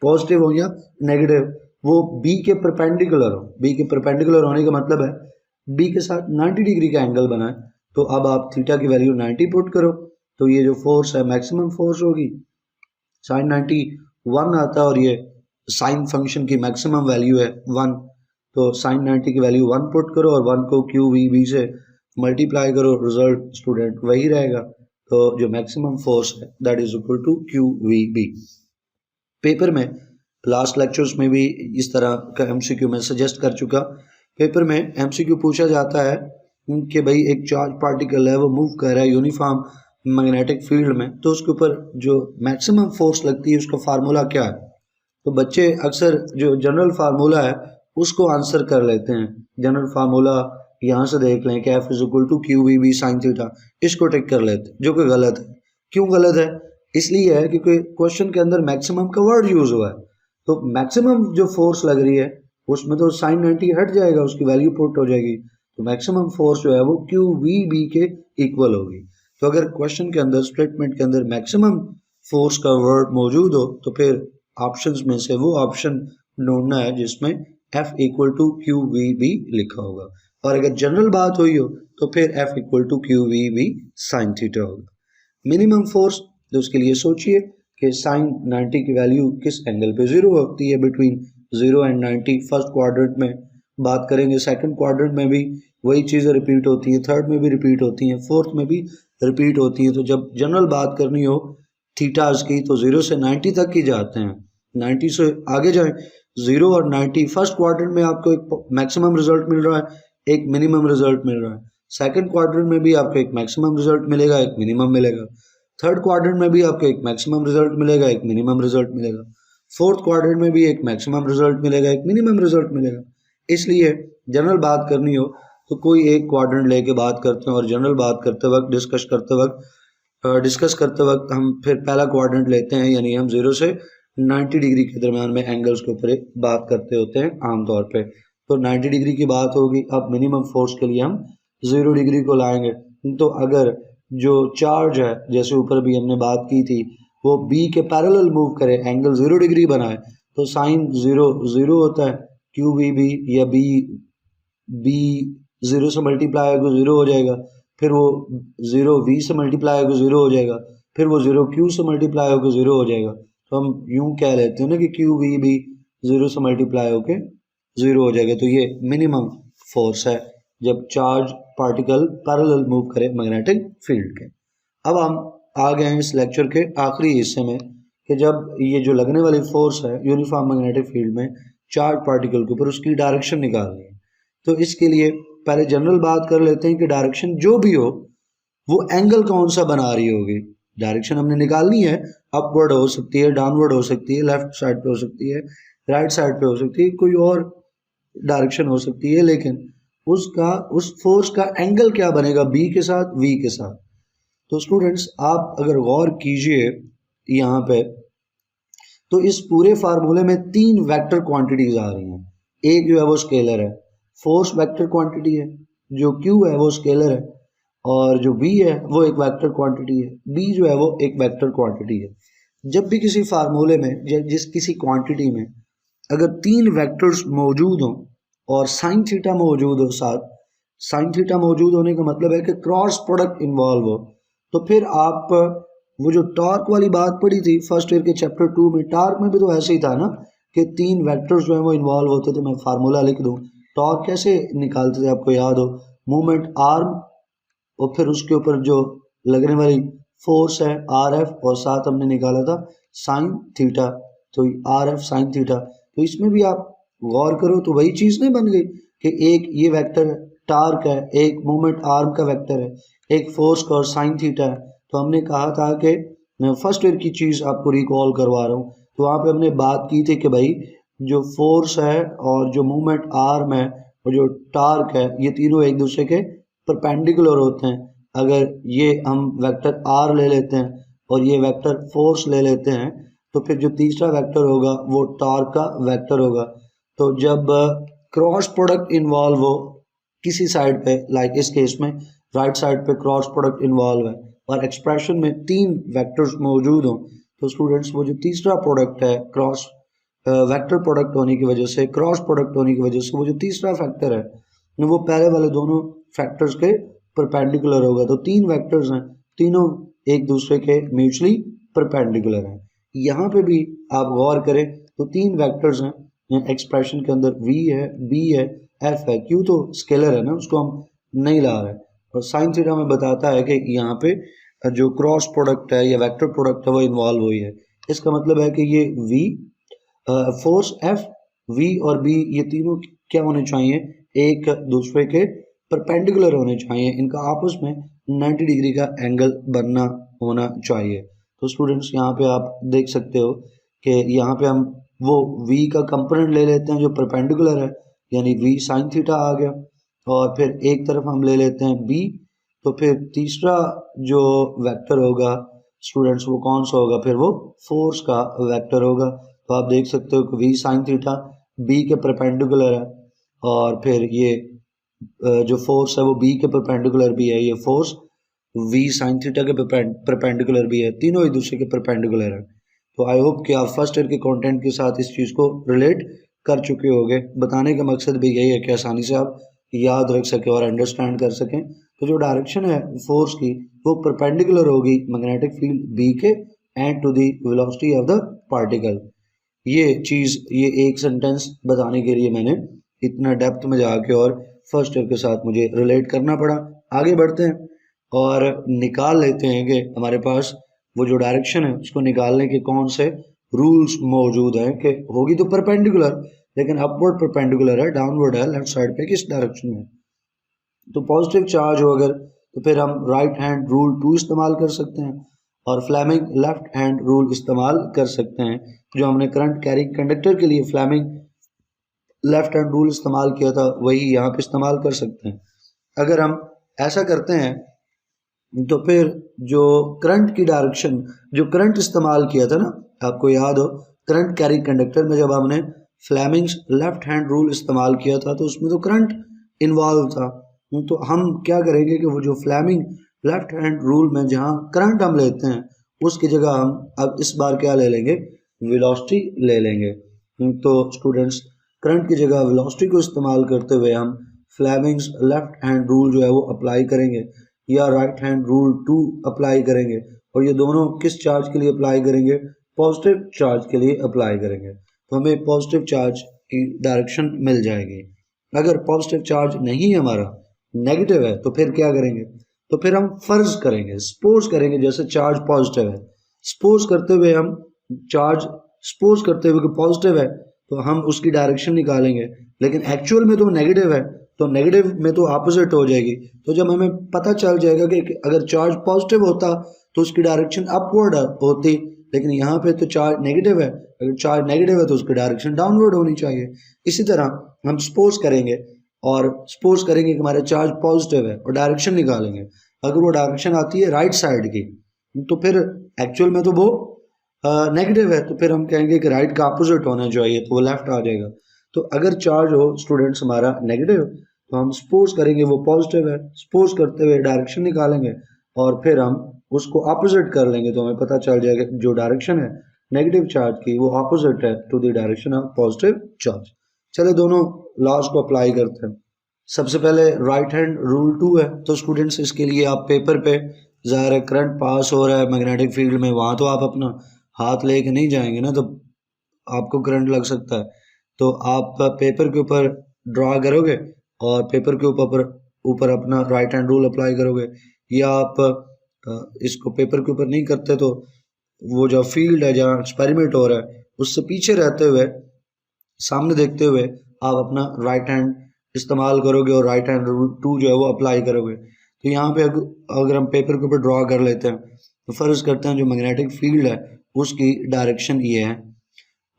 पॉजिटिव हो या नेगेटिव वो बी के परपेंडिकुलर हो। बी के परपेंडिकुलर होने का मतलब है बी के साथ 90 डिग्री का एंगल बना है। तो अब आप थीटा की वैल्यू 90 पुट करो तो ये जो फोर्स है मैक्सिमम फोर्स होगी, साइन 90 1 आता है और ये साइन फंक्शन की मैक्सिमम वैल्यू है 1, तो साइन 90 की वैल्यू 1 पुट करो और 1 को क्यू वी बी से मल्टीप्लाई करो, रिजल्ट स्टूडेंट वही रहेगा। तो जो मैक्सिमम फोर्स है that is equal to Q V B. Paper में लास्ट लेक्चर्स में भी इस तरह का एमसीक्यू मैं सजेस्ट कर चुका। पेपर में एमसीक्यू पूछा जाता है कि भाई एक चार्ज पार्टिकल है वो मूव कर रहा है यूनिफॉर्म मैग्नेटिक फील्ड में, तो उसके ऊपर जो मैक्सिमम फोर्स लगती है उसका फार्मूला क्या है। तो बच्चे अक्सर जो जनरल फार्मूला है उसको आंसर कर लेते हैं। जनरल फार्मूला यहाँ से देख लें कि F is equal to Q V B sine theta, इसको टिक कर लेते हैं, जो कि गलत है। क्यों गलत है? इसलिए है क्योंकि क्वेश्चन के अंदर मैक्सिमम का वर्ड यूज हुआ है। तो मैक्सिमम जो फोर्स लग रही है उसमें तो साइन 90 हट जाएगा, उसकी वैल्यू पुट हो जाएगी, तो मैक्सिमम फोर्स जो है वो क्यू वी बी के इक्वल होगी। तो अगर क्वेश्चन के अंदर स्टेटमेंट के अंदर मैक्सिमम फोर्स का वर्ड मौजूद हो तो फिर ऑप्शंस में से वो ऑप्शन ढूंढना है जिसमें F equal to Q V B लिखा होगा, और अगर जनरल बात हुई हो तो फिर F equal to Q V B sine theta होगा। मिनिमम फोर्स, तो उसके लिए सोचिए कि साइन 90 की वैल्यू किस एंगल पे 0 होती है, बिटवीन 0 एंड 90। फर्स्ट क्वाड्रेंट में बात करेंगे, सेकंड क्वाड्रेंट में भी वही चीज़ें रिपीट होती हैं, थर्ड में भी रिपीट होती हैं, फोर्थ में भी रिपीट होती हैं। तो जब जनरल बात करनी हो थीटाज की तो 0 से 90 तक की जाते हैं, 90 से आगे जाएं 0 और 90। फर्स्ट क्वाड्रेंट में आपको एक मैक्सिमम रिजल्ट मिल रहा है, एक मिनिमम रिजल्ट मिल रहा है। सेकंड क्वाड्रेंट में भी आपको एक मैक्सिमम रिजल्ट मिलेगा, एक मिनिमम मिलेगा। थर्ड क्वाड्रेंट में भी आपको एक मैक्सिमम रिजल्ट मिलेगा, एक मिनिमम रिजल्ट मिलेगा। फोर्थ क्वाड्रेंट में भी एक मैक्सिमम रिजल्ट मिलेगा, एक मिनिमम रिजल्ट मिलेगा। इसलिए जनरल बात करनी हो तो कोई एक क्वाड्रेंट लेके बात करते हैं और जनरल बात करते वक्त डिस्कस करते वक्त हम फिर पहला क्वाड्रेंट लेते हैं, यानी हम 0 से 90 डिग्री के दरम्यान में एंगल्स के ऊपर बात करते होते हैं आमतौर पे। तो 90 डिग्री की बात होगी। अब मिनिमम फोर्स के लिए हम 0 डिग्री को लाएंगे। तो अगर जो चार्ज है, जैसे ऊपर भी हमने बात की थी, वो बी के पैरेलल मूव करे, एंगल 0 डिग्री बनाए, तो साइन 0 0 होता है, क्यू वी बी या बी 0 से मल्टीप्लाई होगा 0 हो जाएगा, फिर वो 0 वी से मल्टीप्लाई होगा 0 हो जाएगा, फिर वो 0 क्यू से मल्टीप्लाई होकर 0 हो जाएगा। तो हम यूं कह लेते हैं ना कि क्यू वी बी 0 से मल्टीप्लाई होकर 0 हो जाएगा। तो ये मिनिमम फोर्स है जब चार्ज पार्टिकल पैरेलल मूव करे मैग्नेटिक फील्ड के। अब हम आ गए हैं इस लेक्चर के आखिरी हिस्से में कि जब ये जो लगने वाली फोर्स है यूनिफॉर्म मैग्नेटिक फील्ड में चार्ज पार्टिकल के ऊपर, उसकी डायरेक्शन निकालनी है। तो इसके लिए पहले जनरल बात कर लेते हैं कि डायरेक्शन जो भी हो वो एंगल कौन सा बना रही होगी। डायरेक्शन हमने निकालनी है, अपवर्ड हो सकती है, डाउनवर्ड हो सकती है, लेफ्ट साइड पे हो सकती है, राइट साइड पे हो सकती है, कोई और डायरेक्शन हो सकती है, लेकिन उसका उस फोर्स का एंगल क्या बनेगा बी के साथ, वी के साथ। तो स्टूडेंट्स आप अगर गौर कीजिए यहाँ पे, तो इस पूरे फार्मूले में 3 वेक्टर क्वांटिटीज आ रही हैं। एक जो है वो स्केलर है, फोर्स वेक्टर क्वांटिटी है, जो क्यू है वो स्केलर है, और जो v है वो एक वेक्टर क्वांटिटी है, b जो है वो एक वेक्टर क्वांटिटी है। जब भी किसी फार्मूले में या जिस किसी क्वांटिटी में अगर 3 वेक्टर्स मौजूद हों और साइन थीटा मौजूद हो साथ, साइन थीटा मौजूद होने का मतलब है कि क्रॉस प्रोडक्ट इन्वॉल्व हो, तो फिर आप वो जो टॉर्क वाली बात पढ़ी थी फर्स्ट ईयर के चैप्टर 2 में, टॉर्क में भी तो ऐसे ही था ना कि 3 वेक्टर्स जो है वो इन्वॉल्व होते थे। मैं फार्मूला लिख दूं, टॉर्क कैसे निकालते थे आपको याद हो, मूवमेंट आर्म और फिर उसके ऊपर जो लगने वाली फोर्स है आर एफ, और साथ हमने निकाला था साइन थीटा, तो आर एफ साइन थीटा। तो इसमें भी आप गौर करो तो वही चीज़ नहीं बन गई कि एक ये वेक्टर टार्क है, एक मोमेंट आर्म का वेक्टर है, एक फोर्स का और साइन थीटा है। तो हमने कहा था कि मैं फर्स्ट ईयर की चीज़ आपको रिकॉल करवा रहा हूँ, तो वहाँ पे हमने बात की थी कि भाई जो फोर्स है और जो मूवमेंट आर्म है और जो टार्क है, ये तीनों एक दूसरे के परपेंडिकुलर होते हैं। अगर ये हम वेक्टर आर ले लेते हैं और ये वेक्टर फोर्स ले लेते हैं, तो फिर जो तीसरा वेक्टर होगा वो टॉर्क का वेक्टर होगा। तो जब क्रॉस प्रोडक्ट इन्वॉल्व हो किसी साइड पे, लाइक इस केस में राइट साइड पे क्रॉस प्रोडक्ट इन्वॉल्व है और एक्सप्रेशन में 3 वेक्टर्स मौजूद हों, तो स्टूडेंट्स वो जो तीसरा प्रोडक्ट है क्रॉस वेक्टर प्रोडक्ट होने की वजह से, क्रॉस प्रोडक्ट होने की वजह से, वो जो तीसरा फैक्टर है वो पहले वाले दोनों फैक्टर्स के परपेंडिकुलर होगा। तो 3 वेक्टर्स हैं, तीनों एक दूसरे के म्यूचुअली परपेंडिकुलर हैं। यहाँ पे भी आप गौर करें तो 3 वेक्टर्स हैं एक्सप्रेशन के अंदर, v है, b है, f है। q तो स्केलर है ना, उसको हम नहीं ला रहे हैं, और साइन थीटा में बताता है कि यहाँ पे जो क्रॉस प्रोडक्ट है या वेक्टर प्रोडक्ट है वो इन्वॉल्व हुई है। इसका मतलब है कि ये v फोर्स f, v और b ये तीनों क्या होने चाहिए, एक दूसरे के परपेंडिकुलर होने चाहिए, इनका आपस में 90 डिग्री का एंगल बनना होना चाहिए। तो स्टूडेंट्स यहाँ पे आप देख सकते हो कि यहाँ पे हम वो v का कंपोनेंट ले लेते हैं जो परपेंडिकुलर है, यानी v साइन थीटा आ गया, और फिर एक तरफ हम ले लेते हैं b, तो फिर तीसरा जो वेक्टर होगा स्टूडेंट्स वो कौन सा होगा, फिर वो फोर्स का वेक्टर होगा। तो आप देख सकते हो कि v साइन थीटा b के परपेंडिकुलर है, और फिर ये जो फोर्स है वो b के परपेंडिकुलर भी है, ये फोर्स v साइन थीटा के परपेंडिकुलर भी है, तीनों एक दूसरे के परपेंडिकुलर है। तो आई होप कि आप फर्स्ट ईयर के कंटेंट के साथ इस चीज़ को रिलेट कर चुके होंगे। बताने का मकसद भी यही है कि आसानी से आप याद रख सकें और अंडरस्टैंड कर सकें। तो जो डायरेक्शन है फोर्स की वो परपेंडिकुलर होगी मैग्नेटिक फील्ड b के and to the velocity of the particle. ये चीज़, ये एक सेंटेंस बताने के लिए मैंने इतना डेप्थ में जाके और फर्स्ट ईयर के साथ मुझे रिलेट करना पड़ा। आगे बढ़ते हैं और निकाल लेते हैं कि हमारे पास वो जो डायरेक्शन है उसको निकालने के कौन से रूल्स मौजूद हैं। कि होगी तो परपेंडिकुलर, लेकिन अपवर्ड परपेंडिकुलर है, डाउनवर्ड है लेफ्ट साइड पे किस डायरेक्शन में। तो पॉजिटिव चार्ज हो अगर, तो फिर हम राइट हैंड रूल 2 इस्तेमाल कर सकते हैं, और फ्लेमिंग लेफ्ट हैंड रूल इस्तेमाल कर सकते हैं। जो हमने करंट कैरिंग कंडक्टर के लिए फ्लेमिंग लेफ्ट हैंड रूल इस्तेमाल किया था वही यहाँ पे इस्तेमाल कर सकते हैं। अगर हम ऐसा करते हैं तो फिर जो करंट की डायरेक्शन, जो करंट इस्तेमाल किया था ना, आपको याद हो करंट कैरी कंडक्टर में जब हमने फ्लेमिंग्स लेफ्ट हैंड रूल इस्तेमाल किया था तो उसमें तो करंट इन्वॉल्व था। तो हम क्या करेंगे कि वो जो फ्लेमिंग लेफ्ट हैंड रूल में जहाँ करंट हम लेते हैं उसकी जगह हम अब इस बार क्या ले लेंगे, वेलोसिटी ले लेंगे। तो स्टूडेंट्स करंट की जगह वेलोसिटी को इस्तेमाल करते हुए हम फ्लेमिंग्स लेफ्ट हैंड रूल जो है वो अप्लाई करेंगे या राइट हैंड रूल 2 अप्लाई करेंगे। और ये दोनों किस चार्ज के लिए अप्लाई करेंगे, पॉजिटिव चार्ज के लिए अप्लाई करेंगे। तो हमें पॉजिटिव चार्ज की डायरेक्शन मिल जाएगी। अगर पॉजिटिव चार्ज नहीं है हमारा, नेगेटिव है, तो फिर क्या करेंगे, तो फिर हम फर्ज करेंगे, सपोज करेंगे जैसे चार्ज पॉजिटिव है, सपोज करते हुए हम चार्ज सपोज करते हुए कि पॉजिटिव है तो हम उसकी डायरेक्शन निकालेंगे, लेकिन एक्चुअल में तो नेगेटिव है तो नेगेटिव में तो अपोजिट हो जाएगी। तो जब हमें पता चल जाएगा कि अगर चार्ज पॉजिटिव होता तो उसकी डायरेक्शन अपवर्ड होती, लेकिन यहाँ पे तो चार्ज नेगेटिव है, अगर चार्ज नेगेटिव है तो उसकी डायरेक्शन डाउनवर्ड होनी चाहिए। इसी तरह हम सपोज करेंगे कि हमारा चार्ज पॉजिटिव है और डायरेक्शन निकालेंगे। अगर वो डायरेक्शन आती है राइट साइड की, तो फिर एक्चुअल में तो वो नेगेटिव है, तो फिर हम कहेंगे कि राइट का अपोजिट होना चाहिए, तो वो लेफ्ट आ जाएगा। तो अगर चार्ज हो स्टूडेंट्स हमारा नेगेटिव, तो हम सपोज करेंगे वो पॉजिटिव है, सपोज करते हुए डायरेक्शन निकालेंगे और फिर हम उसको अपोजिट कर लेंगे, तो हमें पता चल जाएगा जो डायरेक्शन है नेगेटिव चार्ज की वो अपोजिट है to the direction of positive charge. चले दोनों लॉज को अप्लाई करते हैं। सबसे पहले राइट हैंड रूल 2 है, तो स्टूडेंट्स इसके लिए आप पेपर पे ज़ाहिर है करंट पास हो रहा है मैग्नेटिक फील्ड में, वहाँ तो आप अपना हाथ लेके नहीं जाएंगे ना, तो आपको करंट लग सकता है। तो आप पेपर के ऊपर ड्रा करोगे और पेपर के ऊपर अपना राइट हैंड रूल अप्लाई करोगे, या आप इसको पेपर के ऊपर नहीं करते तो वो जो फील्ड है जहाँ एक्सपेरिमेंट हो रहा है उससे पीछे रहते हुए सामने देखते हुए आप अपना राइट हैंड इस्तेमाल करोगे और राइट हैंड रूल 2 जो है वो अप्लाई करोगे। तो यहाँ पे अगर हम पेपर के ऊपर ड्रॉ कर लेते हैं तो फर्ज करते हैं जो मैग्नेटिक फील्ड है उसकी डायरेक्शन ये है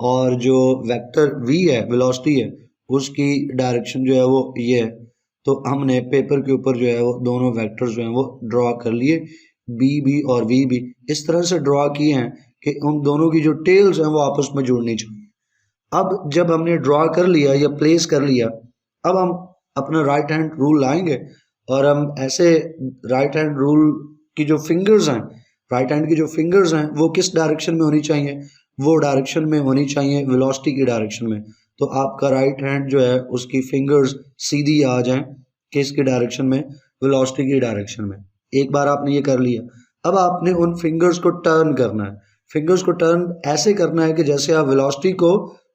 और जो वेक्टर v है, वेलोसिटी है, उसकी डायरेक्शन जो है वो ये है। तो हमने पेपर के ऊपर जो है वो दोनों वेक्टर्स जो हैं वो ड्रॉ कर लिए, बी भी और वी भी इस तरह से ड्रॉ किए हैं कि उन दोनों की जो टेल्स हैं वो आपस में जुड़नी चाहिए। अब जब हमने ड्रॉ कर लिया या प्लेस कर लिया, अब हम अपना राइट हैंड रूल लाएंगे और हम ऐसे राइट हैंड रूल की जो फिंगर्स हैं, राइट हैंड की जो फिंगर्स हैं वो किस डायरेक्शन में होनी चाहिए, वो डायरेक्शन में होनी चाहिए वेलोसिटी की डायरेक्शन में। तो आपका राइट हैंड जो है उसकी फिंगर्स सीधी आ जाएं किसकी डायरेक्शन में, वेलोसिटी की डायरेक्शन में। एक बार आपने ये कर लिया, अब आपने उन फिंगर्स को टर्न करना है। फिंगर्स को टर्न ऐसे करना है कि जैसे आप वेलोसिटी को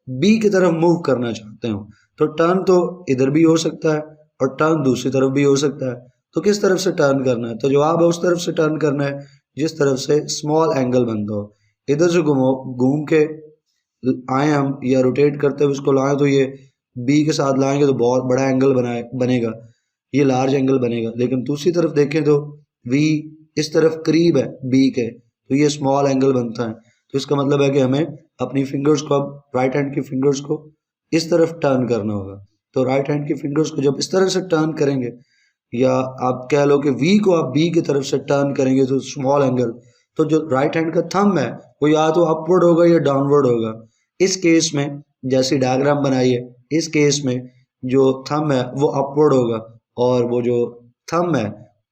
बी की तरफ मूव करना चाहते हो। तो टर्न तो इधर भी हो सकता है और टर्न दूसरी तरफ भी हो सकता है। तो किस तरफ से टर्न करना है, तो जवाब है उस तरफ से टर्न करना है जिस तरफ से स्मॉल एंगल बनता हो। इधर से घूम के आए हम या रोटेट करते हुए उसको लाएं तो ये बी के साथ लाएंगे तो बहुत बड़ा एंगल बनेगा, ये लार्ज एंगल बनेगा। लेकिन दूसरी तरफ देखें तो वी इस तरफ करीब है बी के, तो ये स्मॉल एंगल बनता है। तो इसका मतलब है कि हमें अपनी फिंगर्स को, अब राइट हैंड की फिंगर्स को इस तरफ टर्न करना होगा। तो राइट हैंड की फिंगर्स को जब इस तरह से टर्न करेंगे, या आप कह लो कि वी को आप बी की तरफ से टर्न करेंगे तो स्मॉल एंगल, तो जो राइट हैंड का थंब है वो या तो अपवर्ड होगा या डाउनवर्ड होगा। इस केस में जैसी डायग्राम बनाइए, इस केस में जो थंब है वो अपवर्ड होगा और वो जो थंब है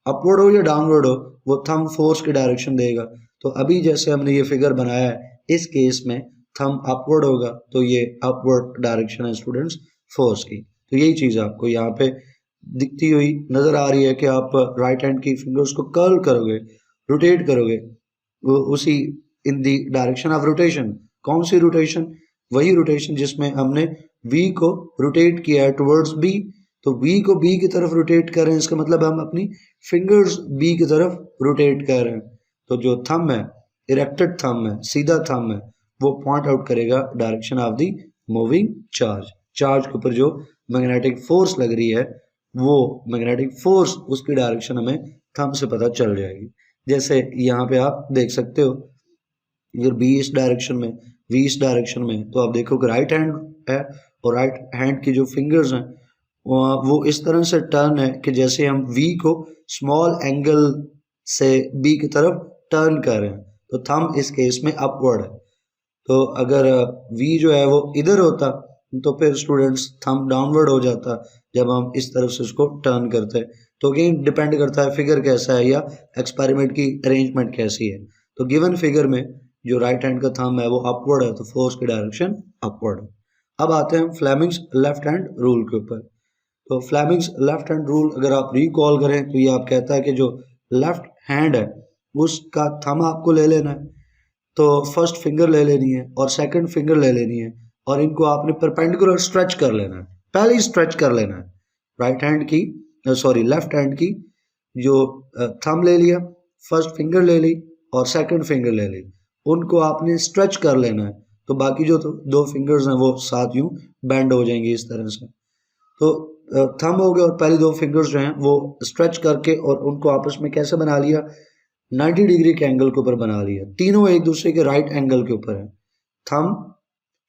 अपवर्ड हो या डाउनवर्ड हो वो थंब फोर्स की डायरेक्शन देगा। तो अभी जैसे हमने ये फिगर बनाया है, इस केस में थंब अपवर्ड होगा तो ये अपवर्ड डायरेक्शन है स्टूडेंट्स फोर्स की। तो यही चीज़ आपको यहाँ पे दिखती हुई नजर आ रही है कि आप राइट हैंड की फिंगर्स को कर्ल करोगे, रोटेट करोगे, वो उसी इन दी डायरेक्शन ऑफ रोटेशन। कौन सी रोटेशन? वही रोटेशन जिसमें हमने v को रोटेट किया है टुवर्ड्स b। तो v को b की तरफ रोटेट कर रहे हैं, इसका मतलब हम अपनी फिंगर्स b की तरफ रोटेट कर रहे हैं। तो जो थंब है, इरेक्टेड थंब है, सीधा थंब है, वो पॉइंट आउट करेगा direction of the moving charge. Charge के ऊपर जो मैग्नेटिक फोर्स लग रही है वो मैग्नेटिक फोर्स, उसकी डायरेक्शन हमें थंब से पता चल जाएगी। जैसे यहाँ पे आप देख सकते हो, अगर बी इस डायरेक्शन में, वी इस डायरेक्शन में, तो आप देखो कि राइट हैंड है और राइट हैंड की जो फिंगर्स हैं वो इस तरह से टर्न है कि जैसे हम वी को स्मॉल एंगल से बी की तरफ टर्न कर रहे हैं। तो थंब इस केस में अपवर्ड है। तो अगर वी जो है वो इधर होता तो फिर स्टूडेंट्स थंब डाउनवर्ड हो जाता जब हम इस तरफ से उसको टर्न करते। तो अगेन डिपेंड करता है फिगर कैसा है या एक्सपेरिमेंट की अरेंजमेंट कैसी है। तो गिवन फिगर में जो राइट हैंड का थंब है वो अपवर्ड है, तो फोर्स की डायरेक्शन अपवर्ड है। अब आते हैं फ्लेमिंग्स लेफ्ट हैंड रूल के ऊपर। तो फ्लेमिंग्स लेफ्ट हैंड रूल अगर आप रिकॉल करें तो ये आप कहता है कि जो लेफ्ट हैंड है उसका थंब आपको ले लेना है। तो फर्स्ट फिंगर ले लेनी है और सेकंड फिंगर ले लेनी है और इनको आपने परपेंडिकुलर स्ट्रेच कर लेना है। पहले ही स्ट्रेच कर लेना है राइट हैंड की, सॉरी लेफ्ट हैंड की जो थंब ले लिया, फर्स्ट फिंगर ले ली और सेकंड फिंगर ले ली, उनको आपने स्ट्रेच कर लेना है। तो बाकी जो दो फिंगर्स हैं वो साथ यूं बेंड हो जाएंगे इस तरह से। तो थंब हो गया और पहली दो फिंगर्स जो हैं वो स्ट्रेच करके और उनको आपस में कैसे बना लिया, 90 डिग्री के एंगल के ऊपर बना लिया। तीनों एक दूसरे के राइट एंगल के ऊपर है। Thumb,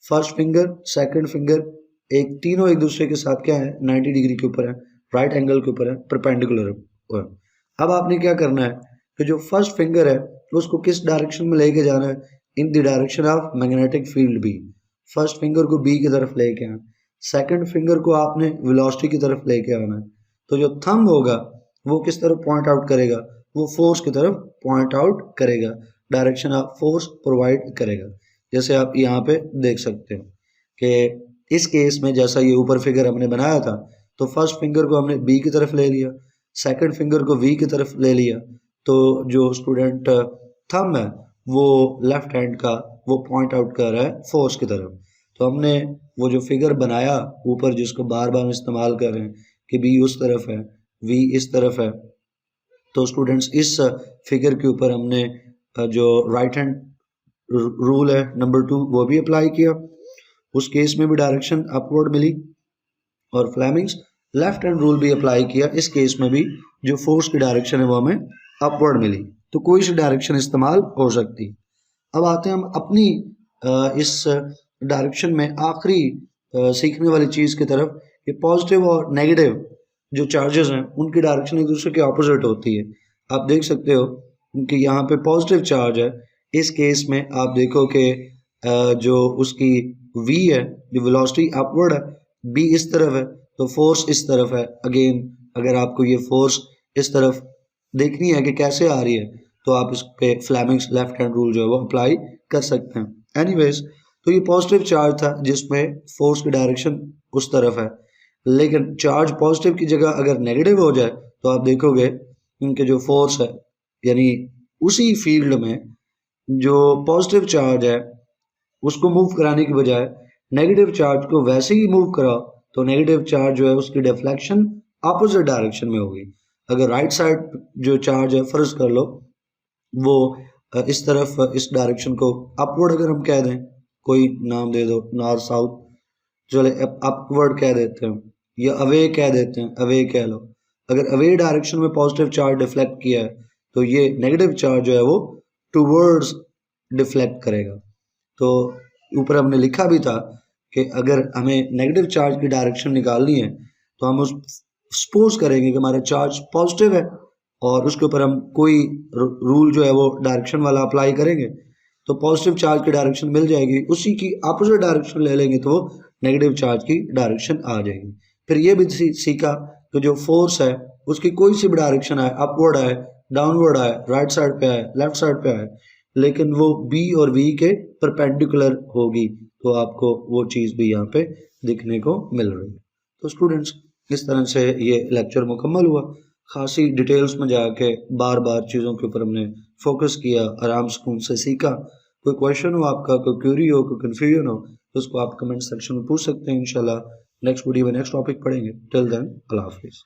first finger, second finger, एक तीनों एक दूसरे के साथ क्या है, 90 डिग्री के ऊपर है, राइट एंगल के ऊपर है, परपेंडिकुलर है। अब आपने क्या करना है कि जो फर्स्ट फिंगर है उसको किस डायरेक्शन में लेके जाना है, in the direction of magnetic field B. First finger को बी की तरफ लेके आना, सेकंड फिंगर को आपने वेलोसिटी की तरफ लेके आना है। तो जो थंब होगा वो किस तरफ पॉइंट आउट करेगा, वो फोर्स की तरफ पॉइंट आउट करेगा, डायरेक्शन ऑफ फोर्स प्रोवाइड करेगा। जैसे आप यहाँ पे देख सकते हो कि इस केस में जैसा ये ऊपर फिगर हमने बनाया था, तो फर्स्ट फिंगर को हमने बी की तरफ ले लिया, सेकंड फिंगर को वी की तरफ ले लिया, तो जो स्टूडेंट थंब है वो लेफ्ट हैंड का वो पॉइंट आउट कर रहा है फोर्स की तरफ। तो हमने वो जो फिगर बनाया ऊपर जिसको बार बार इस्तेमाल कर रहे हैं कि बी उस तरफ है, वी इस तरफ है, तो स्टूडेंट्स इस फिगर के ऊपर हमने जो राइट हैंड रूल है नंबर 2 वो भी अप्लाई किया। उस केस में भी डायरेक्शन अपवर्ड मिली। और फ्लेमिंग्स लेफ्ट हैंड रूल भी अप्लाई किया, इस केस में भी जो फोर्स की डायरेक्शन है वो हमें अपवर्ड मिली। तो कोई सी डायरेक्शन इस्तेमाल हो सकती। अब आते हैं हम अपनी इस डायरेक्शन में आखिरी सीखने वाली चीज़ की तरफ कि पॉजिटिव और नेगेटिव जो चार्जेस हैं उनकी डायरेक्शन एक दूसरे के ऑपोजिट होती है। आप देख सकते हो कि यहाँ पे पॉजिटिव चार्ज है, इस केस में आप देखो कि जो उसकी v है, जो वेलोसिटी अपवर्ड है, b इस तरफ है तो फोर्स इस तरफ है। अगेन अगर आपको ये फोर्स इस तरफ देखनी है कि कैसे आ रही है तो आप इस पे फ्लेमिंग्स लेफ्ट हैंड रूल जो है वो अप्लाई कर सकते हैं। एनीवेज, तो ये पॉजिटिव चार्ज था जिसमें फोर्स की डायरेक्शन उस तरफ है, लेकिन चार्ज पॉजिटिव की जगह अगर नेगेटिव हो जाए तो आप देखोगे इनके जो फोर्स है यानी उसी फील्ड में जो पॉजिटिव चार्ज है उसको मूव कराने की बजाय नेगेटिव चार्ज को वैसे ही मूव कराओ तो नेगेटिव चार्ज जो है उसकी डिफ्लेक्शन अपोजिट डायरेक्शन में होगी। अगर राइट साइड जो चार्ज है फर्ज कर लो वो इस तरफ इस डायरेक्शन को अपवर्ड अगर हम कह दें, कोई नाम दे दो, नॉर्थ साउथ, चले अपवर्ड कह देते हैं या अवे कह देते हैं, अवे कह लो। अगर अवे डायरेक्शन में पॉजिटिव चार्ज डिफ्लेक्ट किया है तो ये नेगेटिव चार्ज जो है वो टूवर्ड्स डिफ्लेक्ट करेगा। तो ऊपर हमने लिखा भी था कि अगर हमें नेगेटिव चार्ज की डायरेक्शन निकालनी है तो हम उस सपोज करेंगे कि हमारा चार्ज पॉजिटिव है और उसके ऊपर हम कोई रूल जो है वो डायरेक्शन वाला अप्लाई करेंगे तो पॉजिटिव चार्ज की डायरेक्शन मिल जाएगी, उसी की अपोजिट डायरेक्शन ले लेंगे तो वो नेगेटिव चार्ज की डायरेक्शन आ जाएगी। फिर ये भी सीखा कि जो फोर्स है उसकी कोई सी भी डायरेक्शन आए, अपवर्ड आए, डाउनवर्ड आए, राइट साइड पे आए, लेफ्ट साइड पे आए, लेकिन वो बी और वी के परपेंडिकुलर होगी, तो आपको वो चीज़ भी यहाँ पे दिखने को मिल रही है। तो स्टूडेंट्स इस तरह से ये लेक्चर मुकम्मल हुआ। खासी डिटेल्स में जाके बार बार चीज़ों के ऊपर हमने फोकस किया, आराम सुकून से सीखा। कोई क्वेश्चन हो आपका, कोई क्यूरी हो, कोई कन्फ्यूजन हो तो उसको आप कमेंट सेक्शन में पूछ सकते हैं। इंशाल्लाह नेक्स्ट वीडियो में नेक्स्ट टॉपिक पढ़ेंगे। टिल देन अल्लाह हाफिज़।